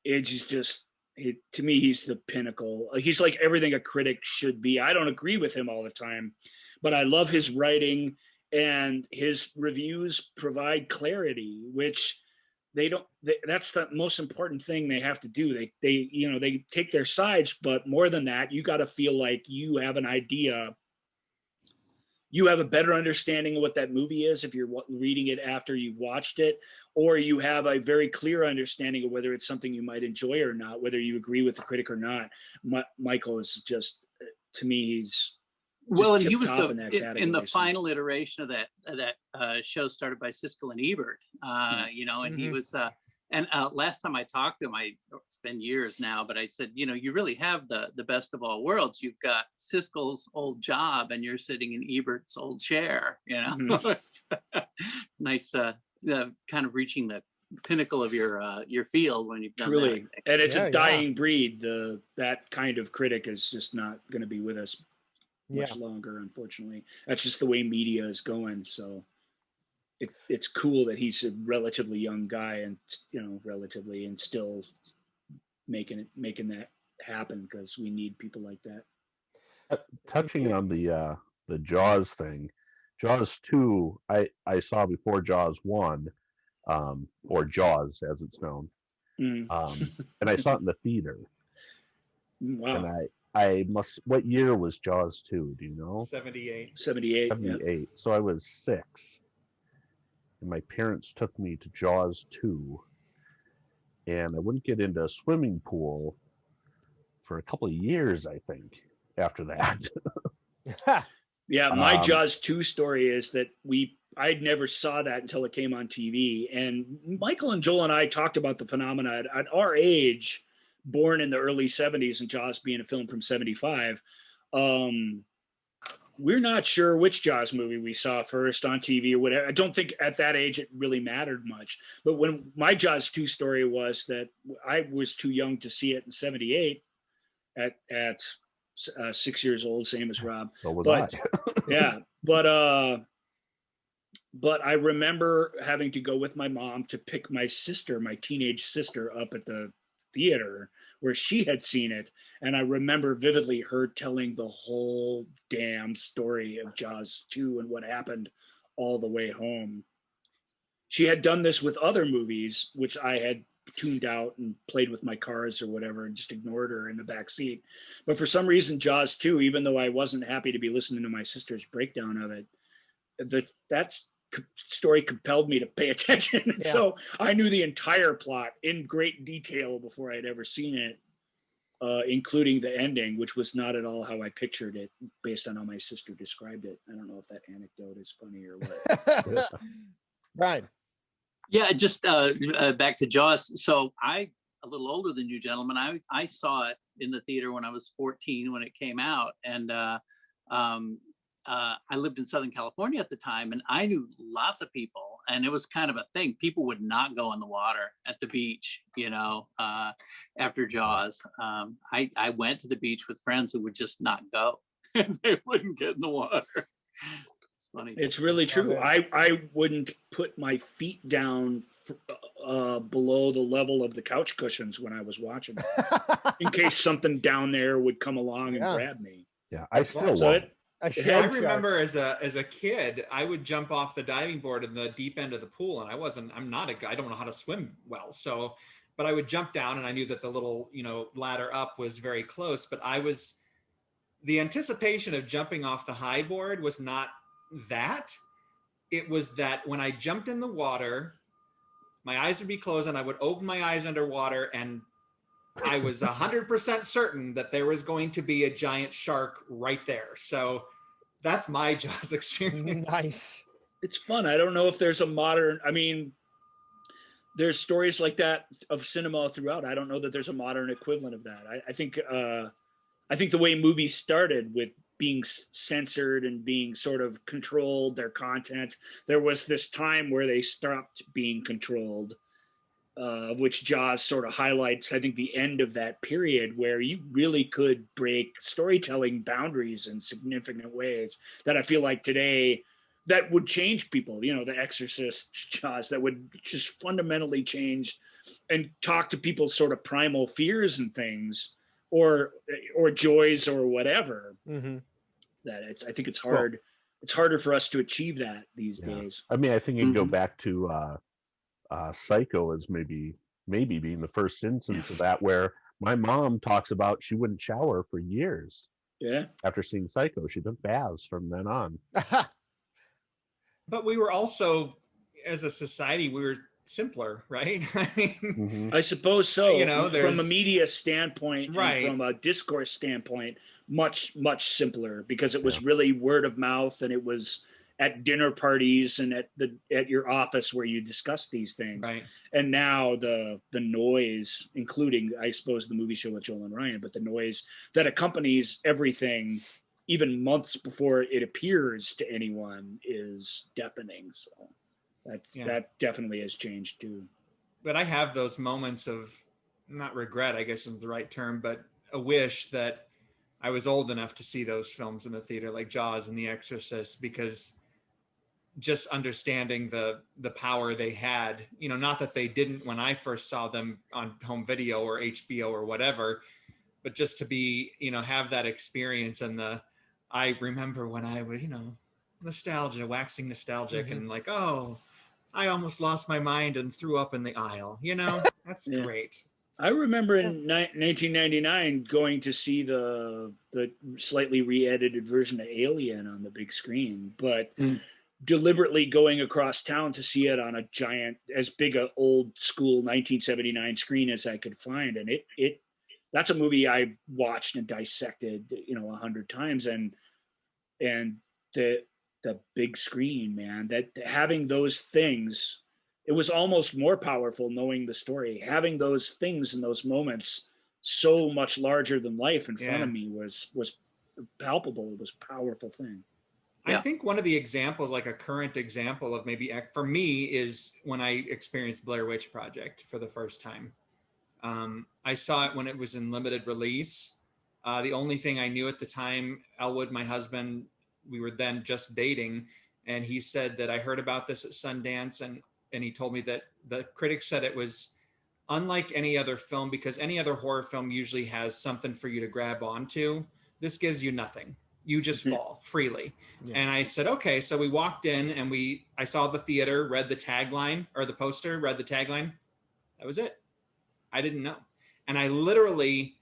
it's just, to me, he's the pinnacle. He's like everything a critic should be. I don't agree with him all the time, but I love his writing, and his reviews provide clarity, which that's the most important thing they have to do. They take their sides, but more than that, you got to feel like you have an idea. You have a better understanding of what that movie is if you're reading it after you've watched it, or you have a very clear understanding of whether it's something you might enjoy or not, whether you agree with the critic or not. Michael is just, to me, he's well, and he was in the so. Final iteration of that show started by Siskel and Ebert, and he was. And last time I talked to him, it's been years now, but I said, you really have the best of all worlds. You've got Siskel's old job, and you're sitting in Ebert's old chair. It's nice, kind of reaching the pinnacle of your field when you've done truly that. And it's a dying breed. That kind of critic is just not going to be with us much longer, unfortunately. That's just the way media is going. So it's cool that he's a relatively young guy, and relatively, and still making that happen, because we need people like that. Touching on the Jaws thing, Jaws 2 I saw before Jaws 1, or Jaws as it's known, and I saw it in the theater. Wow. And what year was Jaws 2? Do you know? 78. 78. Yeah. So I was 6. And my parents took me to Jaws 2. And I wouldn't get into a swimming pool for a couple of years, I think, after that. Yeah, my Jaws 2 story is that I never saw that until it came on TV. And Michael and Joel and I talked about the phenomena at our age, born in the early 70s, and Jaws being a film from 75. we're not sure which Jaws movie we saw first on TV or whatever. I don't think at that age it really mattered much. But when my Jaws 2 story was that I was too young to see it in '78 at 6 years old, same as Rob. So was I. Yeah. But I remember having to go with my mom to pick my sister, my teenage sister, up at the theater where she had seen it. And I remember vividly her telling the whole damn story of Jaws 2 and what happened all the way home. She had done this with other movies, which I had tuned out and played with my cars or whatever and just ignored her in the back seat. But for some reason, Jaws 2, even though I wasn't happy to be listening to my sister's breakdown of it, that story compelled me to pay attention. Yeah. So I knew the entire plot in great detail before I'd ever seen it, including the ending, which was not at all how I pictured it based on how my sister described it. I don't know if that anecdote is funny or what. Right. Yeah, just back to Jaws. So a little older than you gentlemen, I saw it in the theater when I was 14 when it came out. And I lived in Southern California at the time, and I knew lots of people, and it was kind of a thing. People would not go in the water at the beach, after Jaws. I went to the beach with friends who would just not go. They wouldn't get in the water. It's funny. It's really true. I wouldn't put my feet down below the level of the couch cushions when I was watching it, in case something down there would come along and grab me. Yeah, I still won't. I remember as a kid, I would jump off the diving board in the deep end of the pool, and I'm not a guy. I don't know how to swim well, but I would jump down, and I knew that the little ladder up was very close. But the anticipation of jumping off the high board was not that. It was that when I jumped in the water, my eyes would be closed, and I would open my eyes underwater, and I was 100% certain that there was going to be a giant shark right there. So that's my Jaws experience. Nice. It's fun. I don't know if there's there's stories like that of cinema throughout. I don't know that there's a modern equivalent of that. I think the way movies started with being censored and being sort of controlled, their content, there was this time where they stopped being controlled, of which Jaws sort of highlights, I think, the end of that period where you really could break storytelling boundaries in significant ways that I feel like today that would change people. The Exorcist, Jaws, that would just fundamentally change and talk to people's sort of primal fears and things, or joys or whatever. Mm-hmm. I think it's hard. Well, it's harder for us to achieve that these days. I mean, I think you can go back to Psycho as maybe being the first instance of that, where my mom talks about she wouldn't shower for years. Yeah. After seeing Psycho, she took baths from then on. But we were also, as a society, we were simpler, right? I mean, I suppose so. From a media standpoint, right, and from a discourse standpoint, much simpler, because it was really word of mouth, and it was at dinner parties and at your office where you discuss these things. Right. And now the noise, including, I suppose, the movie show with Joel and Ryan, but the noise that accompanies everything, even months before it appears to anyone, is deafening. So that definitely has changed too. But I have those moments of, not regret, I guess isn't the right term, but a wish that I was old enough to see those films in the theater, like Jaws and The Exorcist, because just understanding the power they had, not that they didn't when I first saw them on home video or HBO or whatever, but just to be, have that experience. And I remember when I was, waxing nostalgic, and like, oh, I almost lost my mind and threw up in the aisle, that's great. I remember in 1999 going to see the slightly re-edited version of Alien on the big screen, but deliberately going across town to see it on a giant, as big a old school 1979 screen as I could find. And that's a movie I watched and dissected, 100 times. And the big screen, man, that having those things, it was almost more powerful knowing the story. Having those things in those moments so much larger than life in front of me was palpable. It was a powerful thing. I think one of the examples, like a current example of maybe for me, is when I experienced Blair Witch Project for the first time. I saw it when it was in limited release. The only thing I knew at the time, Elwood, my husband, we were then just dating, and he said that I heard about this at Sundance, and he told me that the critics said it was unlike any other film, because any other horror film usually has something for you to grab onto. This gives you nothing. You just fall freely. Yeah. And I said, okay. So we walked in and I saw the theater, read the tagline or the poster, read the tagline. That was it. I didn't know. And I literally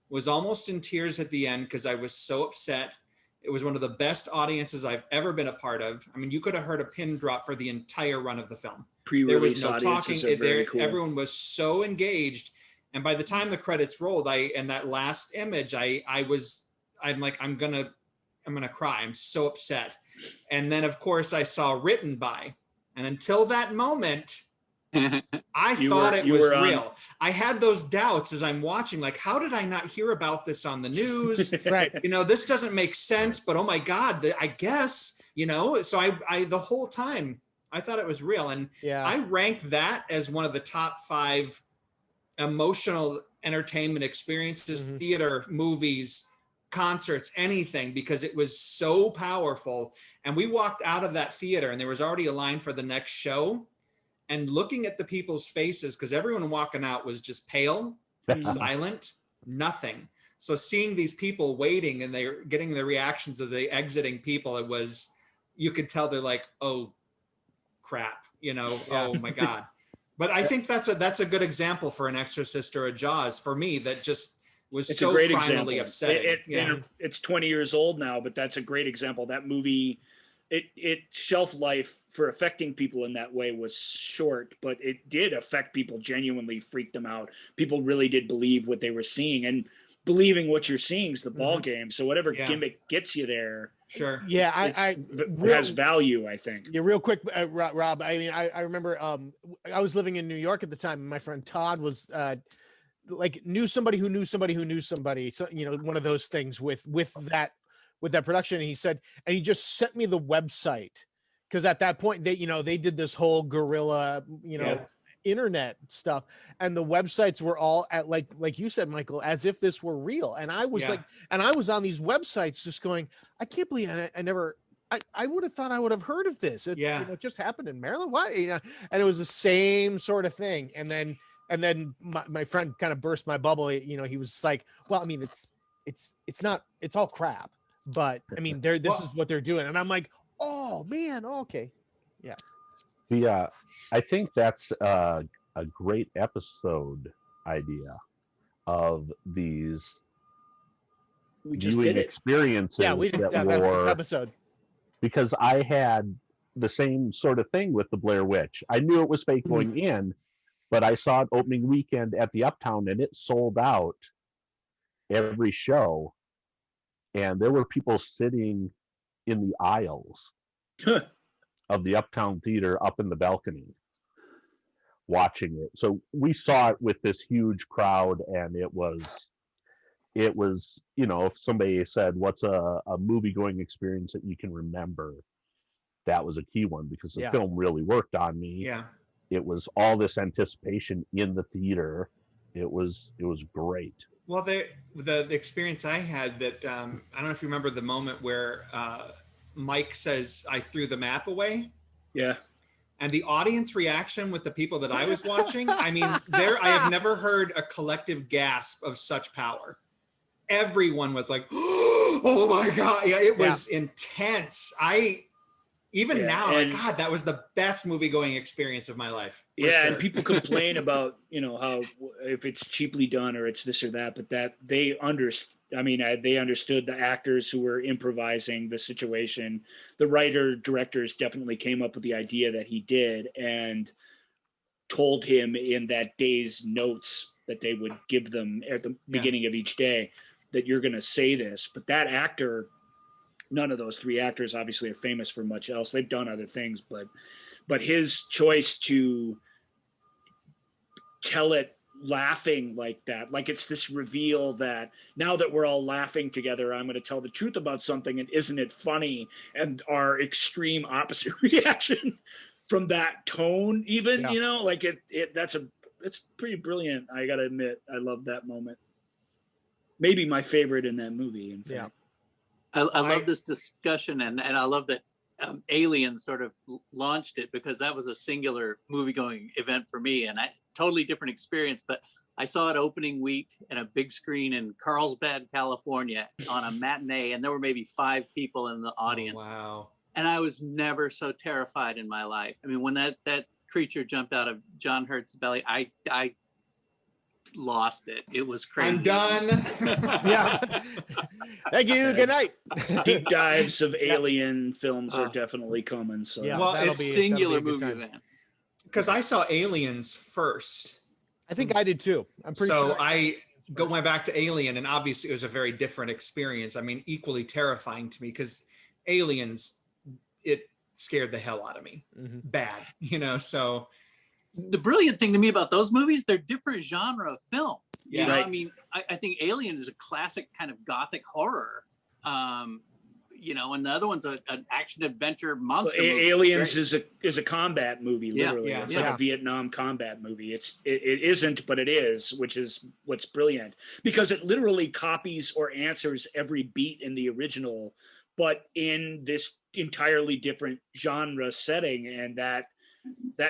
was almost in tears at the end because I was so upset. It was one of the best audiences I've ever been a part of. I mean, you could have heard a pin drop for the entire run of the film. There was no talking. Cool. Everyone was so engaged. And by the time the credits rolled, and that last image, I'm like, I'm gonna cry. I'm so upset. And then of course I saw Written By, and until that moment, I thought it was real. I had those doubts as I'm watching, like, how did I not hear about this on the news? Right. This doesn't make sense, but oh my God, I guess, so I the whole time I thought it was real. And I ranked that as one of the top 5 emotional entertainment experiences, theater, movies, concerts, anything, because it was so powerful. And we walked out of that theater and there was already a line for the next show, and looking at the people's faces, because everyone walking out was just pale, silent, nothing. So seeing these people waiting and they're getting the reactions of the exiting people, you could tell they're like, oh crap, oh my God. But I think that's a good example for an Exorcist or a Jaws for me, that just was it's so a great primarily example. upsetting. It's 20 years old now, but that's a great example. That movie, it shelf life for affecting people in that way was short, but it did affect people, genuinely freaked them out. People really did believe what they were seeing, and believing what you're seeing is the ball game. So whatever gimmick gets you there, sure. Yeah, has value, I think. Yeah, real quick, Rob. I mean, I remember I was living in New York at the time, and my friend Todd was knew somebody who knew somebody who knew somebody. So one of those things with that production. And he said, and he just sent me the website, because at that point they did this whole guerrilla internet stuff, and the websites were all at like you said, Michael, as if this were real. And I was I was on these websites just going, I can't believe I would have thought I would have heard of this. It just happened in Maryland. Why? And it was the same sort of thing. And then my friend kind of burst my bubble. He was like, well, I mean, it's not, it's all crap, but I mean, this is what they're doing. And I'm like, oh man. Okay. Yeah. I think that's a great episode idea of these viewing experiences. Yeah, that's this episode. Because I had the same sort of thing with the Blair Witch. I knew it was fake going in, but I saw it opening weekend at the Uptown, and it sold out every show. And there were people sitting in the aisles of the Uptown Theater up in the balcony watching it. So we saw it with this huge crowd, and it was, if somebody said, what's a movie going experience that you can remember, that was a key one, because the film really worked on me. Yeah. It was all this anticipation in the theater. It was great. Well, the experience I had that, I don't know if you remember the moment where Mike says, I threw the map away. Yeah. And the audience reaction with the people that I was watching, I mean, I have never heard a collective gasp of such power. Everyone was like, oh my God. Yeah, it was intense. Now, like, God, that was the best movie going experience of my life. Yeah. Sure. And people complain about, how, if it's cheaply done or it's this or that, but that they understood the actors who were improvising the situation. The directors definitely came up with the idea that he did, and told him in that day's notes that they would give them at the beginning of each day that you're going to say this. But that actor, none of those 3 actors obviously are famous for much else. They've done other things, but his choice to tell it laughing like that. Like it's this reveal that now that we're all laughing together, I'm going to tell the truth about something, and isn't it funny? And our extreme opposite reaction from that tone, even, you know, like it's pretty brilliant. I got to admit, I love that moment. Maybe my favorite in that movie. In fact. I love this discussion, and I love that Alien sort of launched it, because that was a singular movie-going event for me, and totally different experience. But I saw it opening week in a big screen in Carlsbad, California, on a matinee, and there were maybe 5 people in the audience. Oh, wow! And I was never so terrified in my life. I mean, when that creature jumped out of John Hurt's belly, I lost it. It was crazy. I'm done. Yeah. Thank you. Good night. Deep dives of Alien films are definitely coming. So well, it's singular movie event. Because I saw Aliens first. I think I did too. I'm pretty sure. So I went back to Alien, and obviously it was a very different experience. I mean, equally terrifying to me, because Aliens, it scared the hell out of me. Bad, you know. So the brilliant thing to me about those movies, they're different genre of film. Yeah. You know, Right. I mean, I think Alien is a classic kind of gothic horror. You know, and the other one's an action adventure monster movie. Aliens is a combat movie, literally. Yeah. It's like a Vietnam combat movie. It isn't, but it is, which is what's brilliant, because it literally copies or answers every beat in the original, but in this entirely different genre setting, and that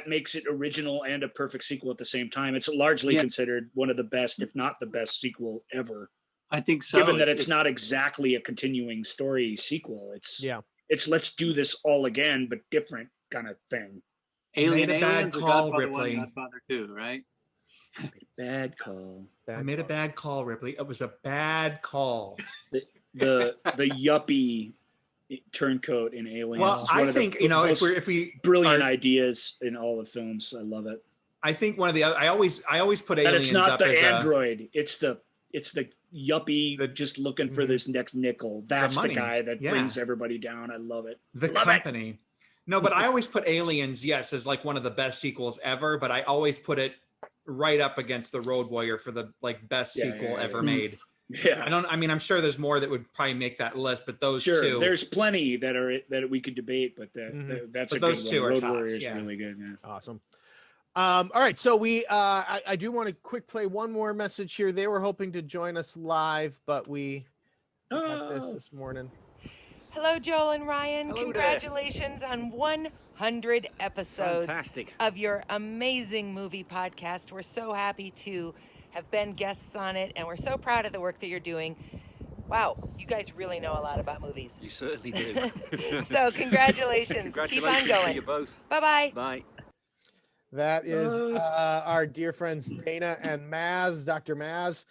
makes it original and a perfect sequel at the same time. It's largely considered one of the best, if not the best sequel ever. I think so. Given that it's not exactly a continuing story sequel. It's let's do this all again, but different kind of thing. Alien, made a bad Aliens, or call, Godfather Ripley. 1, Godfather 2, right? Bad call. I made a bad call, Ripley. It was a bad call. The yuppie turncoat in Aliens. Well, is one I of the think, you know, if most we brilliant ideas in all the films. I love it. I think one of the other, I always put And Aliens it's not up the as android. It's the yuppie just looking for this next nickel. That's the money. guy that Yeah. brings everybody down. I love it. the Love company. No, but I always put Aliens, yes, as like one of the best sequels ever, but I always put it right up against the Road Warrior for the like best sequel ever made. Yeah. I'm sure there's more that would probably make that list, but those Sure, two. there's plenty that we could debate, but that's But a those good two one. are Road tops, Warrior is yeah. really good. Yeah. Awesome. All right, so I do want to quick play one more message here. They were hoping to join us live, but we got this morning. Hello, Joel and Ryan. Hello there. Congratulations on 100 episodes Fantastic. of your amazing movie podcast. We're so happy to have been guests on it, and we're so proud of the work that you're doing. Wow, you guys really know a lot about movies. You certainly do. So congratulations. Keep on Congratulations to going. you both. Bye-bye. Bye. That is our dear friends Dana and Maz, Dr. Maz.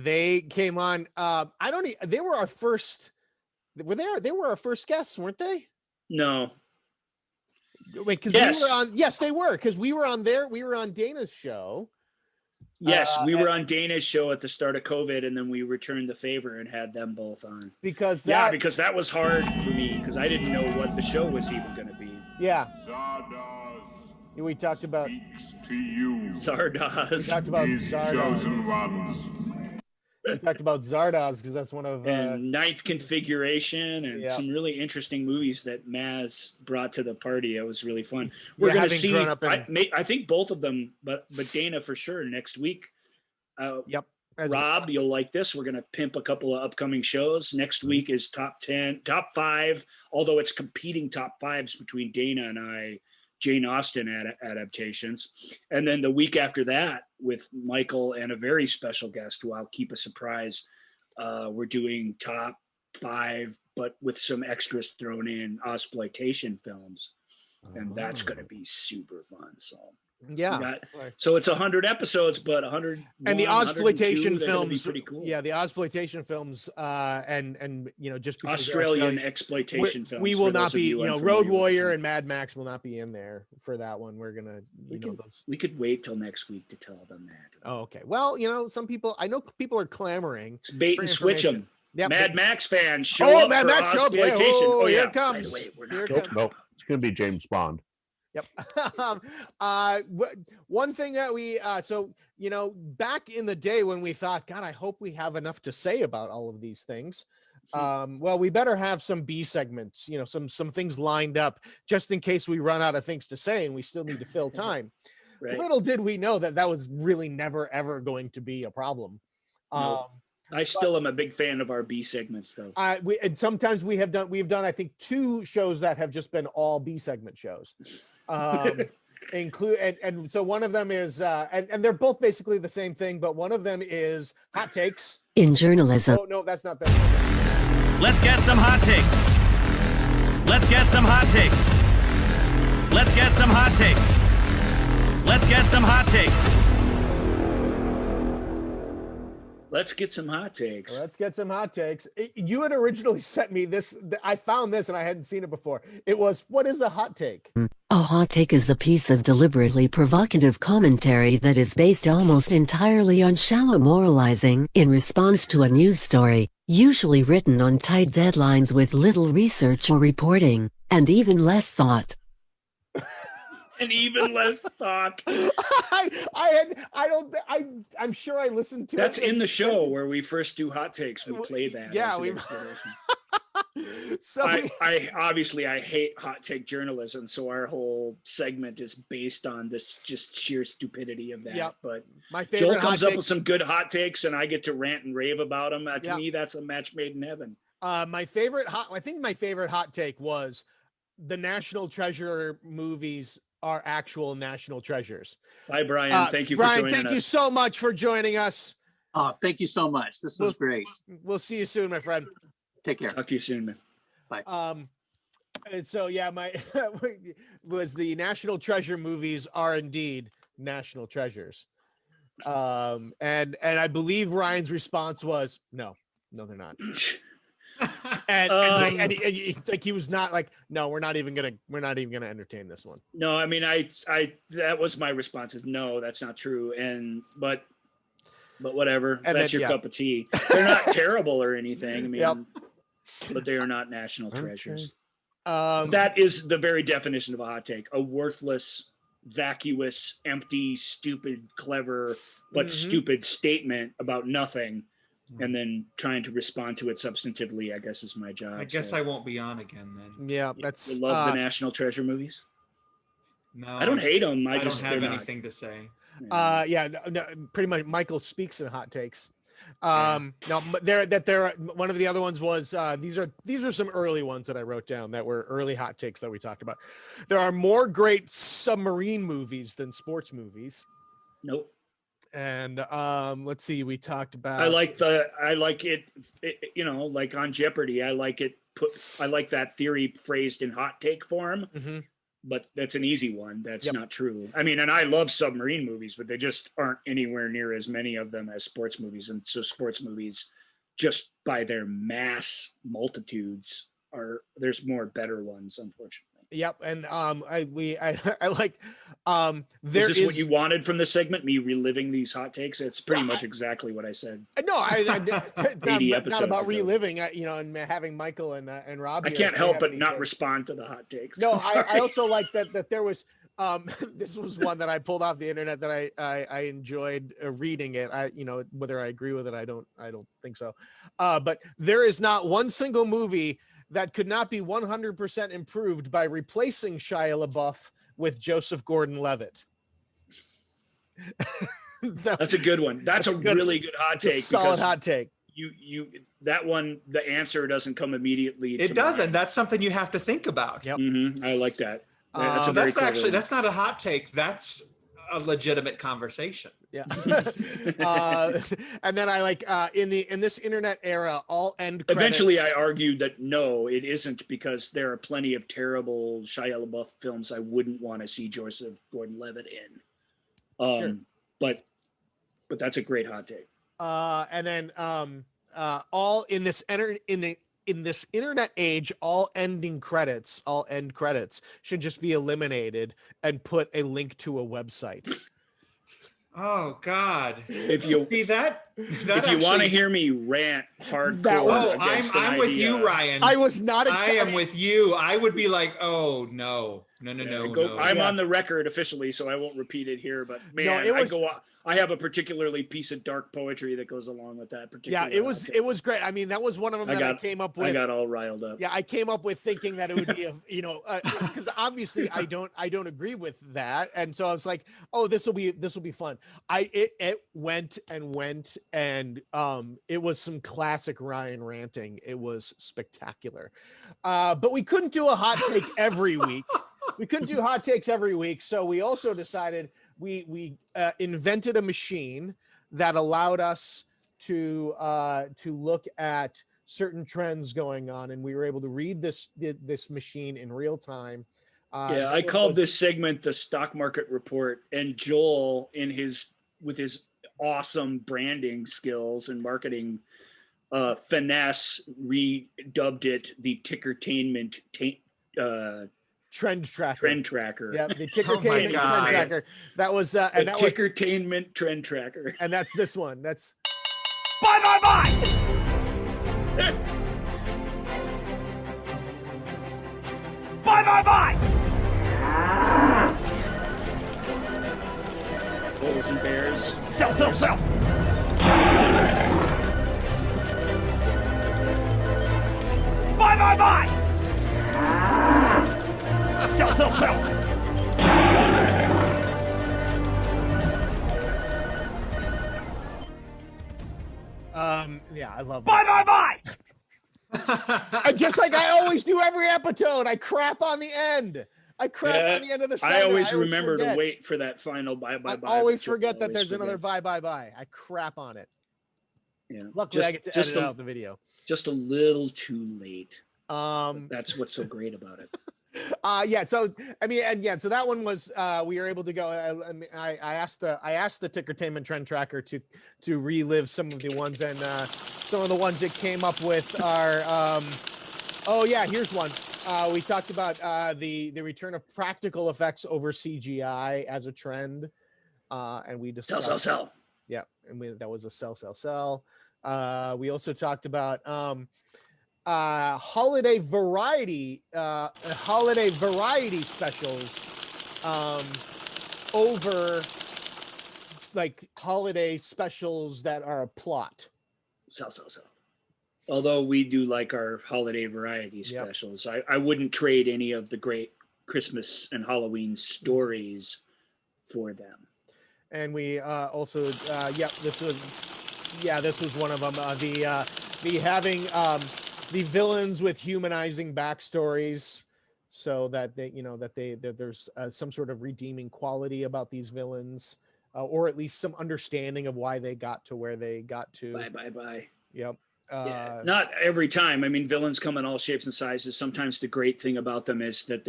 They came on. They were our first. They were our first guests, weren't they? No. Wait, because Yes. we were on. Yes, they were, because we were on there. We were on Dana's show. Yes, we were on Dana's show at the start of COVID, and then we returned the favor and had them both on. Because because that was hard for me, because I didn't know what the show was even going to be. Yeah. We talked about Zardoz. We talked about Zardoz. We talked about Zardoz because that's one of and Ninth Configuration and Yeah. some really interesting movies that Maz brought to the party. It was really fun. We're Yeah, going to having see. grown up in- I think both of them, but Dana for sure next week. Yep. Rob, you'll like this. We're going to pimp a couple of upcoming shows. Next week is top 5, although it's competing top 5s between Dana and I, Jane Austen adaptations. And then the week after that with Michael and a very special guest who I'll keep a surprise. We're doing top 5, but with some extras thrown in, exploitation films. And that's going to be super fun. So Yeah. So it's 100 episodes, but 100 and the Ozploitation be films. pretty cool. Yeah, the Ozploitation films, and just because they're Australian exploitation films. we will for not those of be. you Road unfamiliar with Warrior and Mad Max will not be in there for that one. We're gonna, we could wait till next week to tell them that. Oh, okay. Well, some people. I know people are clamoring. Bait for and switch information. them. Yep. Mad Max fans show up Mad for Max show up. Yeah, Ozploitation. oh, Oh, here yeah. it comes. By the way, we're not Here it gonna comes. Nope. It's going to be James Bond. Yep. One thing that we, so, you know, back in the day when we thought, God, I hope we have enough to say about all of these things. Well, we better have some B segments, you know, some things lined up just in case we run out of things to say and we still need to fill time. Right. Little did we know that that was really never, ever going to be a problem. No. I still am a big fan of our B segments, though. And sometimes we've done, I think, 2 shows that have just been all B segment shows. And so one of them is, and they're both basically the same thing, but one of them is hot takes. In journalism. Oh, no, that's not that. Let's get some hot takes. Let's get some hot takes. Let's get some hot takes. Let's get some hot takes. Let's get some hot takes. Let's get some hot takes. You had originally sent me this. I found this and I hadn't seen it before. It was, what is a hot take? A hot take is a piece of deliberately provocative commentary that is based almost entirely on shallow moralizing in response to a news story, usually written on tight deadlines with little research or reporting, and even less thought. And even less thought. I'm sure I listened to That's it. in the show where we first do hot takes. We play that. Yeah, we. So I obviously I hate hot take journalism, so our whole segment is based on this just sheer stupidity of that. Yep. But my favorite Joel comes hot up take- with some good hot takes, and I get to rant and rave about them. To Yep. me, that's a match made in heaven. My favorite hot take was the National Treasure movies are actual national treasures. Bye, Brian. Thank you for Brian, joining thank us. you so much for joining us. Oh, thank you so much. This was great. We'll see you soon, my friend. Take care. Talk to you soon, man. Bye. And so yeah, my was the National Treasure movies are indeed national treasures. And I believe Ryan's response was no, they're not. And it's like he was not like, no, we're not even gonna entertain this one. No, I mean, I that was my response is no, that's not true. But whatever, And that's then, your yeah. cup of tea. They're not terrible or anything. I mean, but they are not national treasures. That is the very definition of a hot take: a worthless, vacuous, empty, stupid, clever, but Mhm. stupid statement about nothing. And then trying to respond to it substantively, I guess, is my job. I guess so. I won't be on again then. Yeah, that's. You love the National Treasure movies? No, I don't hate them. I don't just have they're not. anything to say. Yeah, no, pretty much. Michael speaks in hot takes. No, there. One of the other ones was these are some early ones that I wrote down that were early hot takes that we talked about. There are more great submarine movies than sports movies. Nope. And let's see, we talked about. I like it, you know, like on Jeopardy. I like that theory phrased in hot take form. Mhm. But that's an easy one. That's not true. I mean, and I love submarine movies, but they just aren't anywhere near as many of them as sports movies. And so sports movies, just by their mass multitudes, there's more better ones, unfortunately. Yep, and I like Is this what you wanted from this segment? Me reliving these hot takes? It's pretty much exactly what I said. No, it's 80 not episodes about ago. reliving, you know, and having Michael and Rob. I here, can't if they help have but any not takes. respond to the hot takes. No, I'm I sorry. also like that there was this was one that I pulled off the internet that I enjoyed reading it. You know, whether I agree with it, I don't think so. But there is not one single movie that could not be 100% improved by replacing Shia LaBeouf with Joseph Gordon-Levitt. That's a good one. That's a really good hot take. Solid because hot take. You that one, the answer doesn't come immediately. It doesn't. That's something you have to think about. Yep. I like that. That's a So very that's clever actually one. that's not a hot take. That's a legitimate conversation. Yeah. And then I like in this internet era, all end credits. Eventually, I argued that no, it isn't, because there are plenty of terrible Shia LaBeouf films I wouldn't want to see Joseph Gordon-Levitt in. Sure. But that's a great hot take. And then all in this in this internet age, all end credits should just be eliminated and put a link to a website. Oh God! If you see that, If you want to hear me rant hardcore, I'm with you, Ryan. I was not excited. I am with you. I would be like, oh no. I'm on the record officially, so I won't repeat it here. But man, I have a particularly piece of dark poetry that goes along with that particular. Yeah, it was great. I mean, that was one of them I came up with. I got all riled up. Yeah, I came up with thinking that it would be because obviously I don't agree with that, and so I was like, oh, this will be fun. It went, and it was some classic Ryan ranting. It was spectacular, but we couldn't do a hot take every week. We couldn't do hot takes every week, so we also decided we invented a machine that allowed us to look at certain trends going on, and we were able to read this machine in real time. I called this segment the Stock Market Report, and Joel, with his awesome branding skills and marketing finesse, redubbed it the Tickertainment Trend Tracker. Yeah, the Tickertainment Trend Tracker. That was and that Tickertainment Trend Tracker. And that's this one. That's Bye. Bye. Bulls and bears. Sell. Bye. Sell. Yeah, I love Bye. Just like I always do every episode, I crap on the end. On the end of the segment. I always remember to wait for that final bye. I always forget that there's another bye. I crap on it. Yeah. Luckily, I get to edit out the video. Just a little too late. That's what's so great about it. So that one was we were able to go. I asked the Tickertainment Trend Tracker to relive some of the ones, and some of the ones it came up with are here's one. We talked about the return of practical effects over CGI as a trend, and we discussed sell. Yeah, and that was a sell. We also talked about holiday variety specials over like holiday specials that are a plot. Sell. Although we do like our holiday variety specials, I wouldn't trade any of the great Christmas and Halloween stories for them. And we also this was one of them. The having the villains with humanizing backstories, so that there's some sort of redeeming quality about these villains, or at least some understanding of why they got to where they got to. Bye. Yep. Not every time. I mean, villains come in all shapes and sizes. Sometimes the great thing about them is that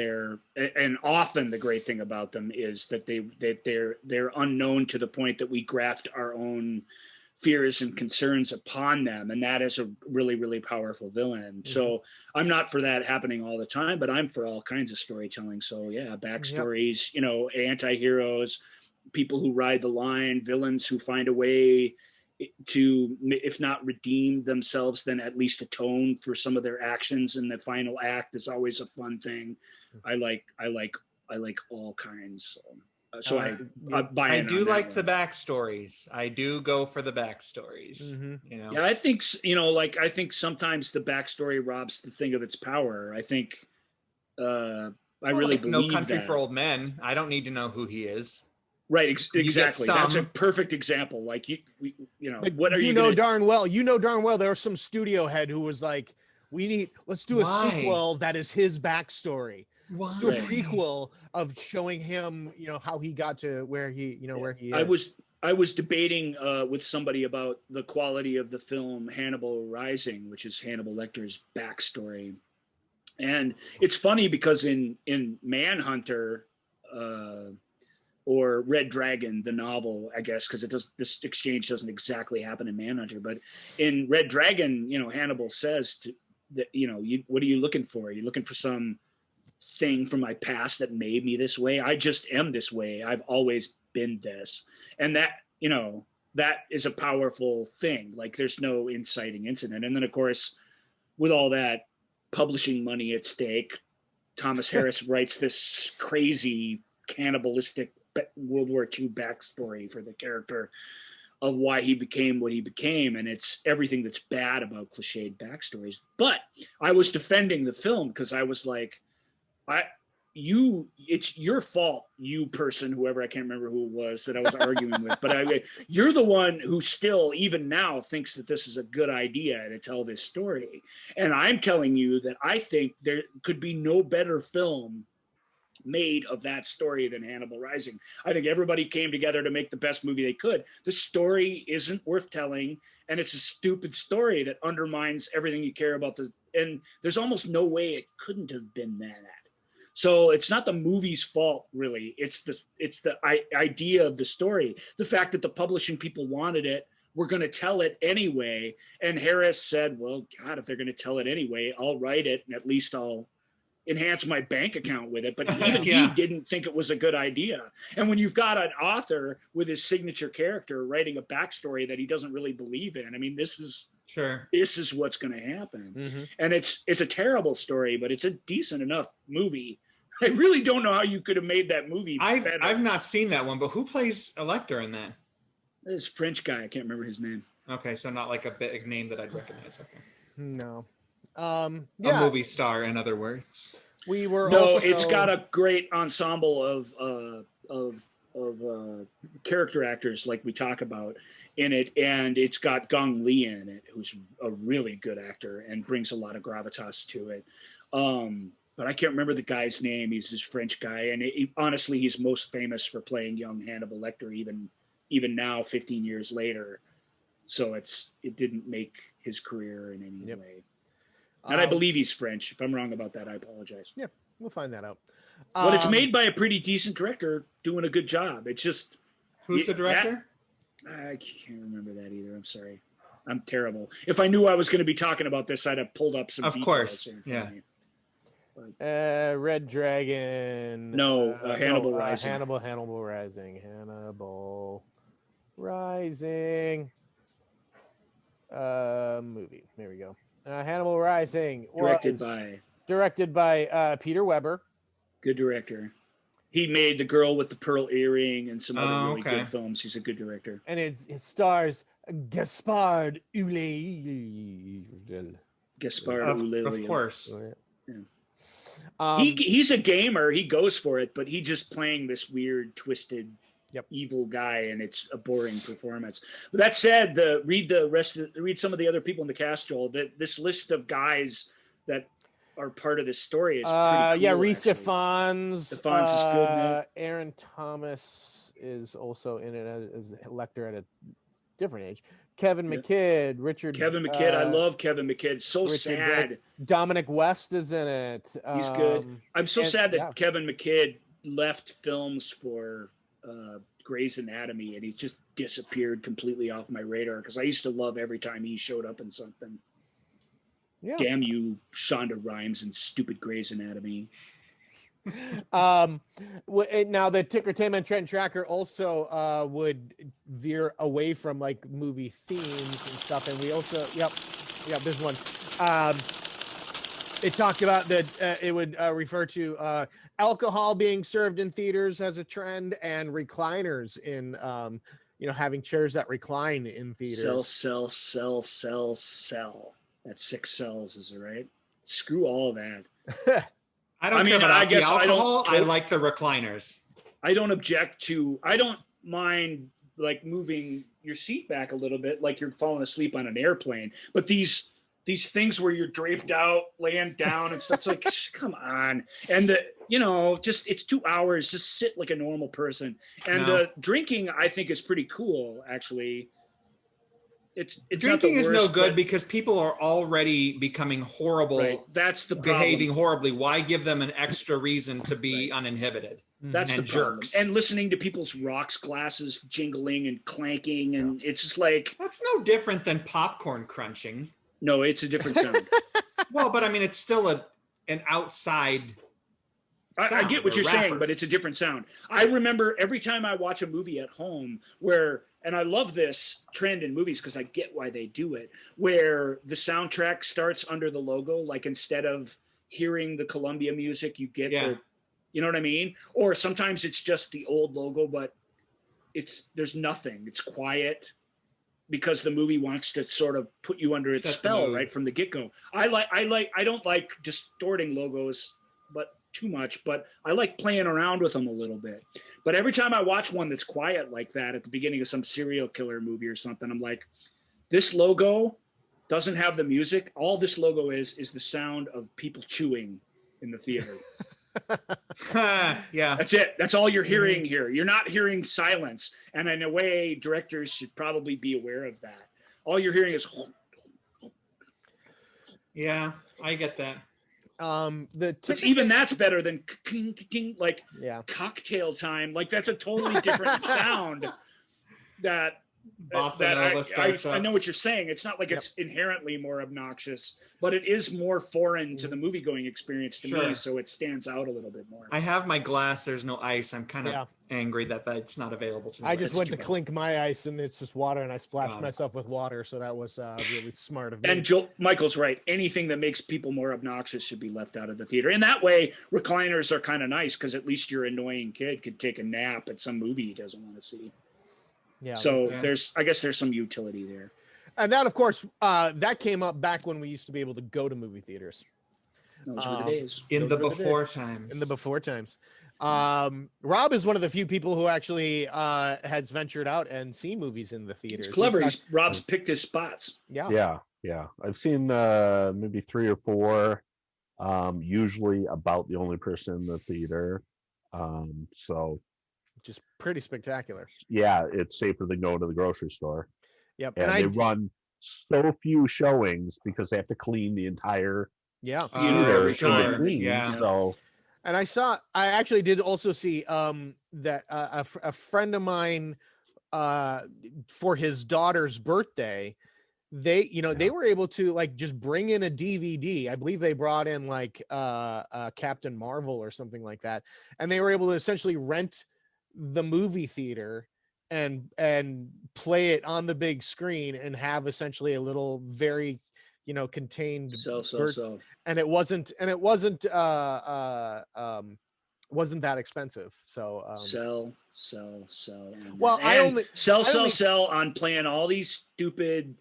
often the great thing about them is that they're unknown to the point that we graft our own fears and concerns upon them, and that is a really, really powerful villain. Mm-hmm. So I'm not for that happening all the time, but I'm for all kinds of storytelling. So yeah, backstories, anti-heroes, people who ride the line, villains who find a way to, if not redeem themselves, then at least atone for some of their actions. And the final act is always a fun thing. I like all kinds. So I do like the backstories. I do go for the backstories. Mm-hmm. Yeah, I think I think sometimes the backstory robs the thing of its power. I think I really believe No Country that. for Old Men. I don't need to know who he is. Right, exactly. That's a perfect example. Like what are you? Darn well there was some studio head who was like, let's do a sequel that is his backstory. Why? Let's do a prequel of showing him, how he got to where he is. I was debating with somebody about the quality of the film Hannibal Rising, which is Hannibal Lecter's backstory, and it's funny because in Manhunter. Or Red Dragon, the novel, I guess, because this exchange doesn't exactly happen in Manhunter, but in Red Dragon, Hannibal says that what are you looking for? Are you looking for some thing from my past that made me this way? I just am this way. I've always been this, and that that is a powerful thing. Like there's no inciting incident. And then of course, with all that publishing money at stake, Thomas Harris writes this crazy cannibalistic World War II backstory for the character of why he became what he became. And it's everything that's bad about cliched backstories. But I was defending the film because I was like, it's your fault, you person, whoever, I can't remember who it was that I was arguing with, but you're the one who still, even now, thinks that this is a good idea to tell this story. And I'm telling you that I think there could be no better film made of that story than Hannibal Rising. I think everybody came together to make the best movie they could. The story isn't worth telling, and it's a stupid story that undermines everything you care about. And there's almost no way it couldn't have been that. So it's not the movie's fault, really. It's the idea of the story. The fact that the publishing people wanted it, we're going to tell it anyway. And Harris said, well, God, if they're going to tell it anyway, I'll write it, and at least I'll enhance my bank account with it. But even he didn't think it was a good idea. And when you've got an author with his signature character writing a backstory that he doesn't really believe in, I mean, this is what's going to happen. Mm-hmm. And it's a terrible story, but it's a decent enough movie. I really don't know how you could have made that movie better. I've not seen that one, but who plays Elector in that? This French guy, I can't remember his name. Okay, so not like a big name that I'd recognize. Okay. No. A movie star, in other words. We were it's got a great ensemble of character actors, like we talk about in it, and it's got Gong Li in it, who's a really good actor and brings a lot of gravitas to it. But I can't remember the guy's name. He's this French guy, and honestly, he's most famous for playing young Hannibal Lecter, even now, 15 years later. So it didn't make his career in any way. And I believe he's French. If I'm wrong about that, I apologize. Yeah, we'll find that out. But it's made by a pretty decent director doing a good job. It's just... Who's the director? I can't remember that either. I'm sorry. I'm terrible. If I knew I was going to be talking about this, I'd have pulled up some Of details course, here in front yeah. of me. Red Dragon. No, Hannibal Rising. Hannibal Rising. Hannibal Rising. Movie. There we go. Hannibal Rising. Directed by Peter Weber. Good director. He made The Girl with the Pearl Earring and some other really good films. He's a good director. And it stars Gaspard Ulliel. Of course. Yeah. He's a gamer. He goes for it, but he just playing this weird, twisted, evil guy, and it's a boring performance. But that said, read some of the other people in the cast, Joel. This list of guys that are part of this story is pretty cool, Rhys Ifans. Ifans is good, man. Aaron Thomas is also in it as Lecter at a different age. Kevin McKidd, Kevin McKidd. I love Kevin McKidd. So sad. Dominic West is in it. He's good. I'm so sad that Kevin McKidd left films for Grey's Anatomy, and he's just disappeared completely off my radar, because I used to love every time he showed up in something. Yeah. Damn you, Shonda Rhimes and stupid Grey's Anatomy. Now the Tickertainment Trend Tracker also would veer away from like movie themes and stuff, and we also this one it talked about that it would refer to alcohol being served in theaters as a trend, and recliners in having chairs that recline in theaters. Sell. That's 6 cells, is it right? Screw all that. I don't care about the alcohol. I like the recliners. I don't mind like moving your seat back a little bit, like you're falling asleep on an airplane. But these things where you're draped out, laying down and stuff, it's like, come on. And it's 2 hours. Just sit like a normal person. And drinking, I think, is pretty cool, actually. It's drinking is no good because people are already becoming horrible. Right. That's the behaving problem. horribly. Why give them an extra reason to be uninhibited? That's the jerks. Problem. And listening to people's rocks glasses jingling and clanking, and it's just like, that's no different than popcorn crunching. No, it's a different sound. Well, but I mean, it's still an outside I get what you're saying, but it's a different sound. I remember every time I watch a movie at home and I love this trend in movies because I get why they do it, where the soundtrack starts under the logo, like instead of hearing the Columbia music, you get you know what I mean? Or sometimes it's just the old logo, but there's nothing. It's quiet because the movie wants to sort of put you under its spell right from the get-go. I don't like distorting logos, but too much, but I like playing around with them a little bit. But every time I watch one that's quiet like that at the beginning of some serial killer movie or something, I'm like, this logo doesn't have the music. All this logo is the sound of people chewing in the theater. Yeah. That's it. That's all you're hearing here. You're not hearing silence. And in a way, directors should probably be aware of that. All you're hearing is yeah, I get that. But even that's better than like cocktail time. Like that's a totally different sound that Bossa Nova starts I up. know what you're saying. It's not like it's inherently more obnoxious, but it is more foreign to the movie going experience to me, so it stands out a little bit more. I have my glass. There's no ice. I'm kind of angry that that's not available to me. I just went to clink my ice and it's just water, and I splashed myself with water, so that was really smart of me. And Michael's right. Anything that makes people more obnoxious should be left out of the theater. And that way, recliners are kind of nice because at least your annoying kid could take a nap at some movie he doesn't want to see. Yeah. So I guess there's some utility there. And that, of course, that came up back when we used to be able to go to movie theaters. Those were the days. In the before times. In the before times. Rob is one of the few people who actually has ventured out and seen movies in the theaters. It's clever. Rob's picked his spots. Yeah. I've seen maybe 3 or 4. Usually about the only person in the theater. So. Just pretty spectacular. Yeah, it's safer than going to the grocery store. Yep. And they run so few showings because they have to clean the entire theater. So. And I actually did also see that a friend of mine for his daughter's birthday, they were able to like just bring in a DVD. I believe they brought in like Captain Marvel or something like that, and they were able to essentially rent the movie theater and play it on the big screen and have essentially a little very contained and it wasn't wasn't that expensive. So sell. Well, I only sell on playing all these stupid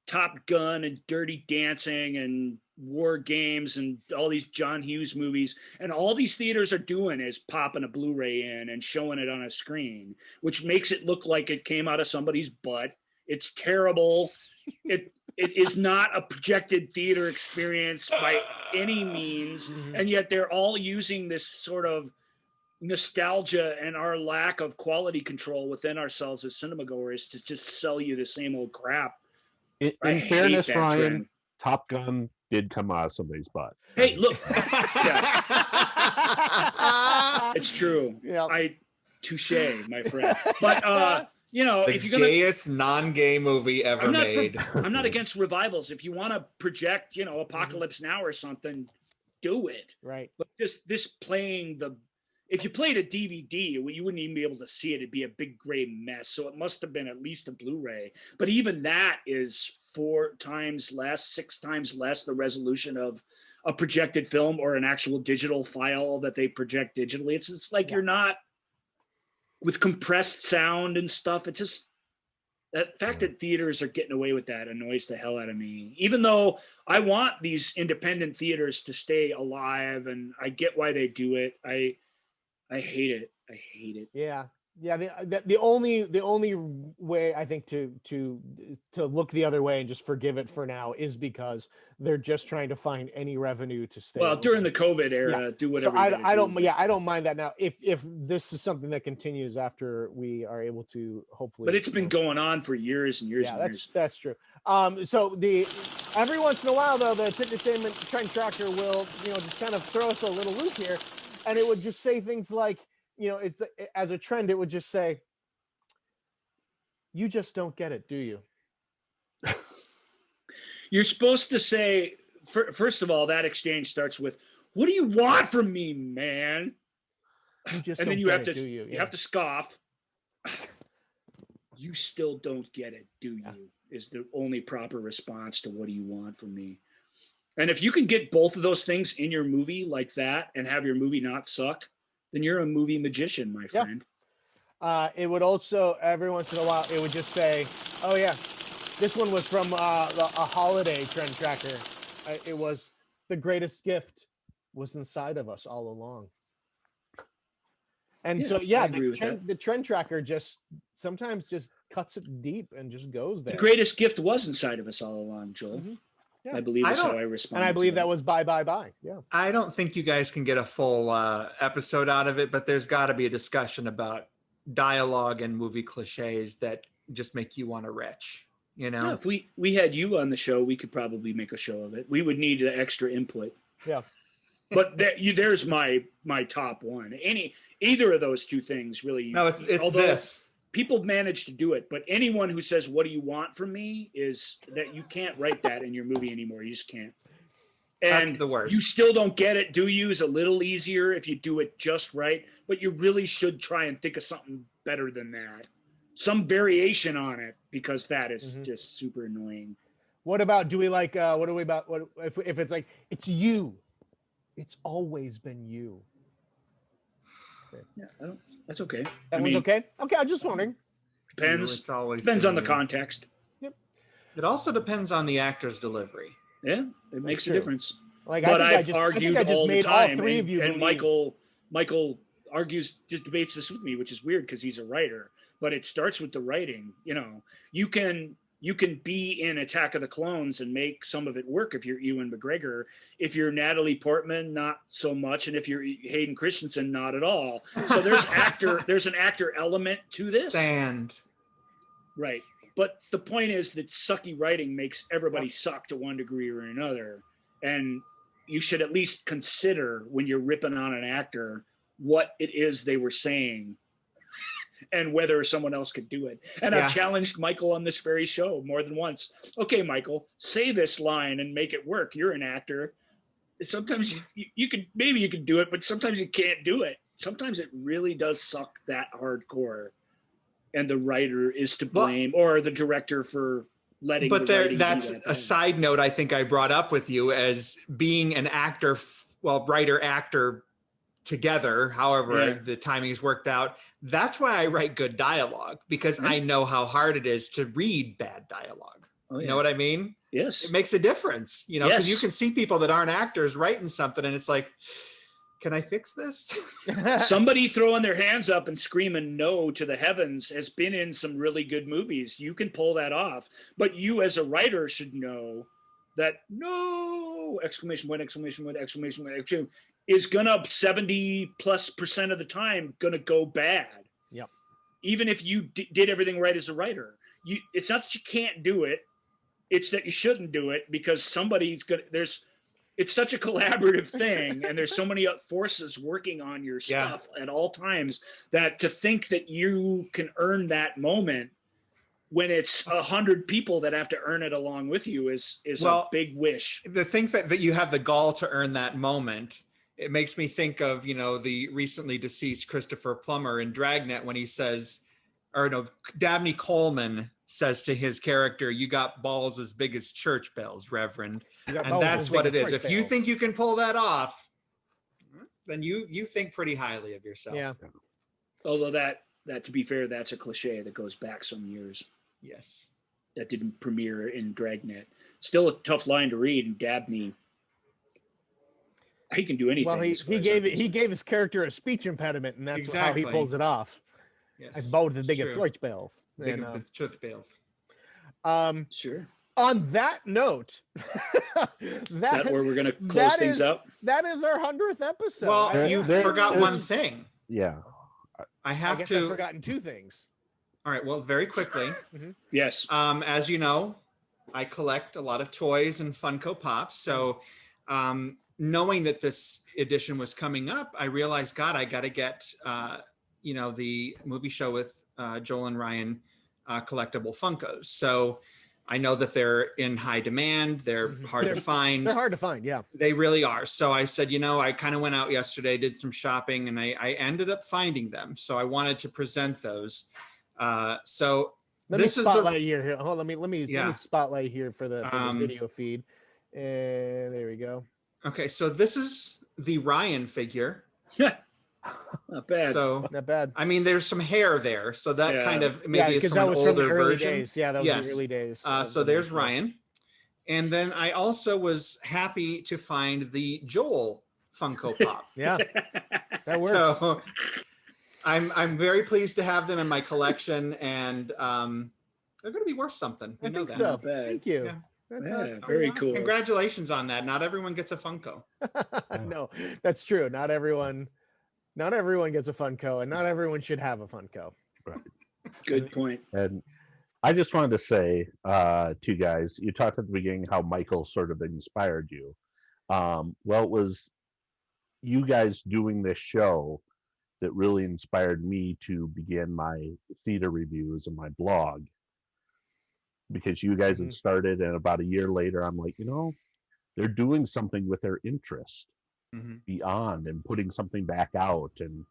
Top Gun and Dirty Dancing and War Games and all these John Hughes movies, and all these theaters are doing is popping a Blu-ray in and showing it on a screen, which makes it look like it came out of somebody's butt. It's terrible. It is not a projected theater experience by any means, and yet they're all using this sort of nostalgia and our lack of quality control within ourselves as cinema goers to just sell you the same old crap. In fairness, Ryan, Top Gun did come out of somebody's butt. Hey, look. It's true. Touche, my friend. But the if you're gonna gayest non-gay movie ever made. I'm not against revivals. If you want to project, Apocalypse Now or something, do it. Right. But just this playing if you played a DVD, you wouldn't even be able to see it. It'd be a big gray mess. So it must have been at least a Blu-ray. But even that is 4 times less, 6 times less the resolution of a projected film or an actual digital file that they project digitally. It's like you're not with compressed sound and stuff. It's just that fact that theaters are getting away with that annoys the hell out of me. Even though I want these independent theaters to stay alive and I get why they do it. I hate it. I hate it. Yeah. The only way I think to look the other way and just forgive it for now is because they're just trying to find any revenue to stay. Well, during the COVID era, do whatever. So I don't mind that now. If this is something that continues after we are able to hopefully. But it's been going on for years and years. Yeah, and years. that's true. So every once in a while though, the Entertainment Trend Tracker will just kind of throw us a little loop here, and it would just say things like. It's as a trend, it would just say, you just don't get it, do you? You're supposed to say, first of all, that exchange starts with, what do you want from me, man? You just and don't then you get have it, to do you? you have to scoff. You still don't get it, do you? Is the only proper response to what do you want from me? And if you can get both of those things in your movie like that and have your movie not suck, then you're a movie magician, my friend. It would also, every once in a while, it would just say, oh yeah, this one was from a holiday trend tracker. It was the greatest gift was inside of us all along. And so, yeah, the trend tracker just sometimes just cuts it deep and just goes there. The greatest gift was inside of us all along, Joel. Mm-hmm. Yeah. I believe that's how I respond. And I believe that was bye, bye, bye. Yeah. I don't think you guys can get a full episode out of it, but there's got to be a discussion about dialogue and movie cliches that just make you want to retch, you know? Yeah, if we had you on the show, we could probably make a show of it. We would need the extra input. Yeah. But there's my top one. Either of those two things really. No, it's this. People manage to do it, but anyone who says, "What do you want from me?" is that you can't write that in your movie anymore. You just can't. And that's the worst. You still don't get it, do you? Is a little easier if you do it just right, but you really should try and think of something better than that. Some variation on it, because that is just super annoying. What about, do we like, what if it's like, it's you? It's always been you. Yeah, that's okay. That one's okay? Okay, I'm just wondering. Depends. It's always depends on the you. context. Yep. It also depends on the actor's delivery. Yeah, it makes a difference. Like, but I just made all three of you and believe. Michael argues, just debates this with me, which is weird because he's a writer. But it starts with the writing. You know, you can be in Attack of the Clones and make some of it work if you're Ewan McGregor. If you're Natalie Portman, not so much, and if you're Hayden Christensen, not at all. So there's an actor element to this. Sand. Right. But the point is that sucky writing makes everybody suck to one degree or another. And you should at least consider when you're ripping on an actor what it is they were saying and whether someone else could do it. And I've challenged Michael on this very show more than once. Okay, Michael, say this line and make it work. You're an actor. Sometimes you could, maybe you can do it, but sometimes you can't do it. Sometimes it really does suck that hardcore. And the writer is to blame, or the director for letting. But that's that a side note I think I brought up with you as being an actor, writer actor together, however the timing's worked out. That's why I write good dialogue, because I know how hard it is to read bad dialogue. You know what I mean? Yes. It makes a difference, you know, because you can see people that aren't actors writing something and it's like, can I fix this? Somebody throwing their hands up and screaming no to the heavens has been in some really good movies. You can pull that off, but you as a writer should know that no, exclamation point, exclamation point, exclamation point, exclamation point, is gonna 70+% of the time gonna go bad. Yep. Even if you did everything right as a writer, it's not that you can't do it. It's that you shouldn't do it because somebody's gonna, it's such a collaborative thing and there's so many forces working on your stuff at all times that to think that you can earn that moment when it's 100 people that have to earn it along with you is a big wish. The thing that you have the gall to earn that moment, it makes me think of, you know, the recently deceased Christopher Plummer in Dragnet when he says, Dabney Coleman says to his character, "You got balls as big as church bells, Reverend." And that's what it is. If you think you can pull that off, then you think pretty highly of yourself. Yeah. Although that to be fair, that's a cliche that goes back some years. Yes. That didn't premiere in Dragnet. Still a tough line to read, and Dabney, he can do anything. Well, he gave his character a speech impediment, and that's how he pulls it off. Yes, I bowed the big church bells. Church bells. Sure. On that note, that where we're going to close things up? That is our 100th episode. Well, you forgot one thing. Yeah. I have I've to. forgotten two things. All right. Well, very quickly. Yes. As you know, I collect a lot of toys and Funko Pops. So, knowing that this edition was coming up, I realized, God, I got to get, the movie show with Joel and Ryan collectible Funkos. So I know that they're in high demand. They're hard to find. They're hard to find. Yeah. They really are. So I said, I kind of went out yesterday, did some shopping, and I ended up finding them. So I wanted to present those. So this is the here. Hold on, let me spotlight here for the video feed. And there we go. Okay, so this is the Ryan figure. Not bad. So not bad. I mean, there's some hair there, so that kind of maybe is that from was an from the older early version. days. Yeah, that was the early days. So there's Ryan, and then I also was happy to find the Joel Funko Pop. Yeah, that works. So I'm very pleased to have them in my collection, and they're going to be worth something. I think so. Thank you. Yeah. That's very cool. Congratulations on that. Not everyone gets a Funko. No, that's true. Not everyone gets a Funko, and not everyone should have a Funko. Right. Good point. And I just wanted to say to you guys, you talked at the beginning how Michael sort of inspired you. Well, it was you guys doing this show that really inspired me to begin my theater reviews and my blog. Because you guys had started, and about a year later, I'm like, they're doing something with their interest beyond and putting something back out and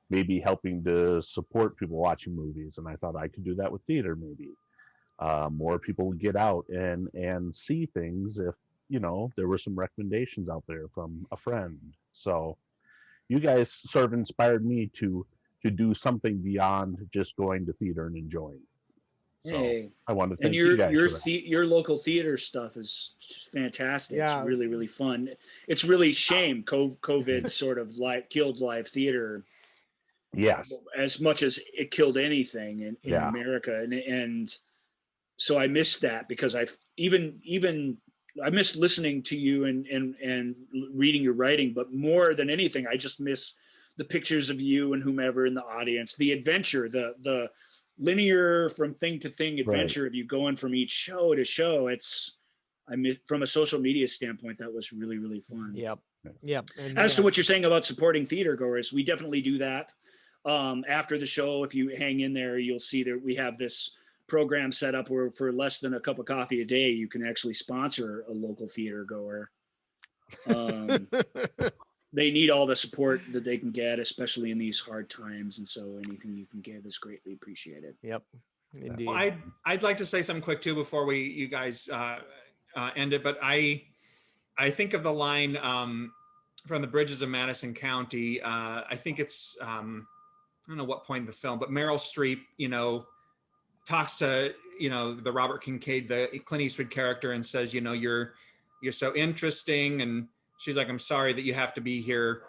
maybe helping to support people watching movies. And I thought I could do that with theater, maybe. More people would get out and see things if, there were some recommendations out there from a friend. So you guys sort of inspired me to do something beyond just going to theater and enjoying. So I want to thank you guys for that. Your local theater stuff is just fantastic. Yeah. It's really, really fun. It's really shame COVID sort of killed live theater. Yes. As much as it killed anything in America. And so I missed that because I missed listening to you and reading your writing, but more than anything, I just miss the pictures of you and whomever in the audience, the adventure, the linear from thing to thing adventure of you going from each show to show. From a social media standpoint, that was really, really fun. Yep. And, as to what you're saying about supporting theater goers, we definitely do that. After the show, if you hang in there, you'll see that we have this program set up where for less than a cup of coffee a day, you can actually sponsor a local theater goer. They need all the support that they can get, especially in these hard times. And so anything you can give is greatly appreciated. Yep. Indeed. Well, I'd like to say something quick too before you guys end it. But I think of the line from the Bridges of Madison County. I think it's I don't know what point in the film, but Meryl Streep, talks to the Robert Kincaid, the Clint Eastwood character, and says, you're so interesting, and she's like, I'm sorry that you have to be here,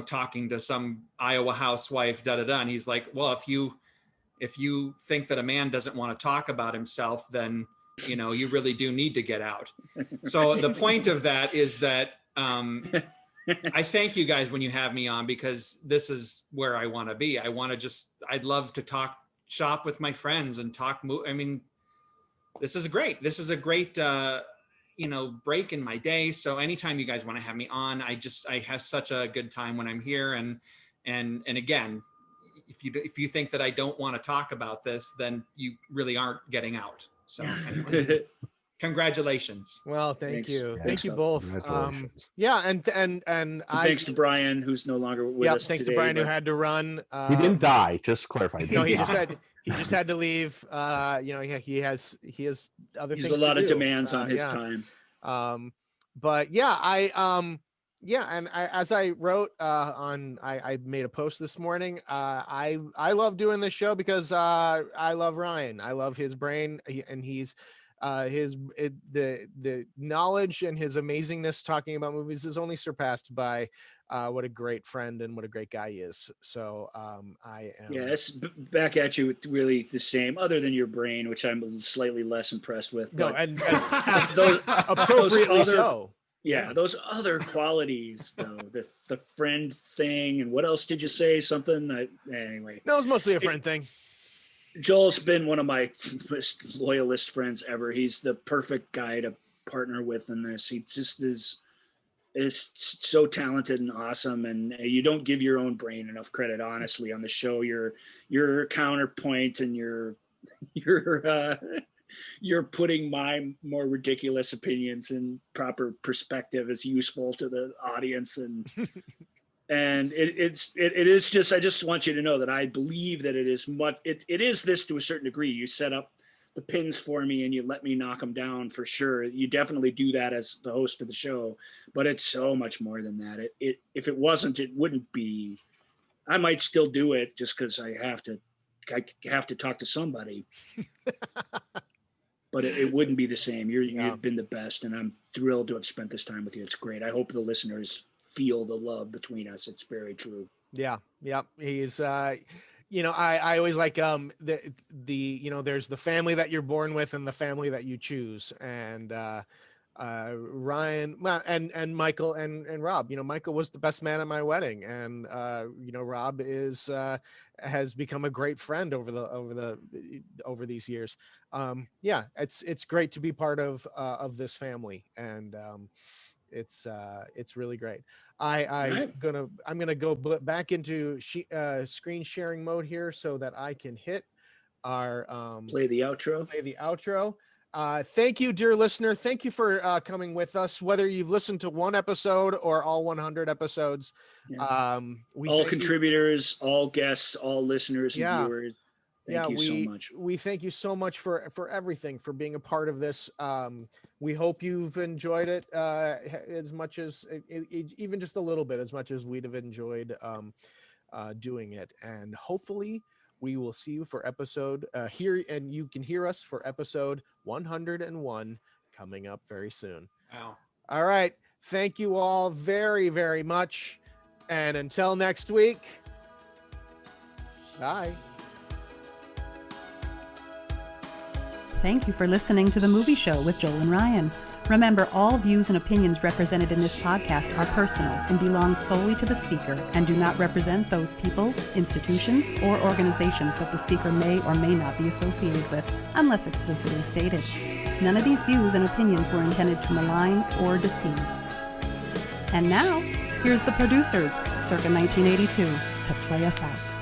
talking to some Iowa housewife, And he's like, well, if you think that a man doesn't want to talk about himself, then, you really do need to get out. So the point of that is that I thank you guys when you have me on, because this is where I want to be. I'd love to shop with my friends and talk. I mean, this is great. This is a great, break in my day. So anytime you guys want to have me on, I have such a good time when I'm here. And again, if you think that I don't want to talk about this, then you really aren't getting out. So anyway, congratulations. Well, thank you. Thank you both. And thanks to Brian, who's no longer with us. Thanks today, to Brian who had to run. He didn't die, just clarify. No, he just had to leave. He has other things. He's a lot of demands on his time. But as I wrote I made a post this morning. I love doing this show because I love Ryan. I love his brain, and he's the knowledge and his amazingness talking about movies is only surpassed by what a great friend and what a great guy he is. So I am. Yes, back at you with really the same, other than your brain, which I'm slightly less impressed with. No, but and those, appropriately so. Yeah, those other qualities, though, the friend thing, and what else did you say? Something. Anyway. No, it's mostly a friend thing. Joel's been one of my most loyalist friends ever. He's the perfect guy to partner with in this. He just is so talented and awesome, and you don't give your own brain enough credit, honestly, on the show. Your counterpoint and your you're putting my more ridiculous opinions in proper perspective is useful to the audience. And and it is just, I just want you to know that I believe that it is this to a certain degree. You set up the pins for me and you let me knock them down for sure. You definitely do that as the host of the show, but it's so much more than that. If it wasn't, it wouldn't be. I might still do it just because I have to talk to somebody, but it wouldn't be the same. You've been the best, and I'm thrilled to have spent this time with you. It's great. I hope the listeners feel the love between us. It's very true. Yeah. He's I always like the there's the family that you're born with and the family that you choose. And Ryan and Michael and Rob, Michael was the best man at my wedding, and Rob has become a great friend over these years. It's great to be part of this family, and it's really great. I'm gonna go back into screen sharing mode here so that I can hit our play the outro. Thank you, dear listener. Thank you for coming with us, whether you've listened to one episode or all 100 episodes. Yeah. All contributors, all guests, all listeners and viewers. Thank you so much. We thank you so much for everything, for being a part of this. We hope you've enjoyed it as much as, even just a little bit, as much as we'd have enjoyed doing it. And hopefully we will see you for episode and you can hear us for episode 101 coming up very soon. Wow. All right. Thank you all very, very much. And until next week, bye. Thank you for listening to The Movie Show with Joel and Ryan. Remember, all views and opinions represented in this podcast are personal and belong solely to the speaker and do not represent those people, institutions, or organizations that the speaker may or may not be associated with, unless explicitly stated. None of these views and opinions were intended to malign or deceive. And now, here's the producers, circa 1982, to play us out.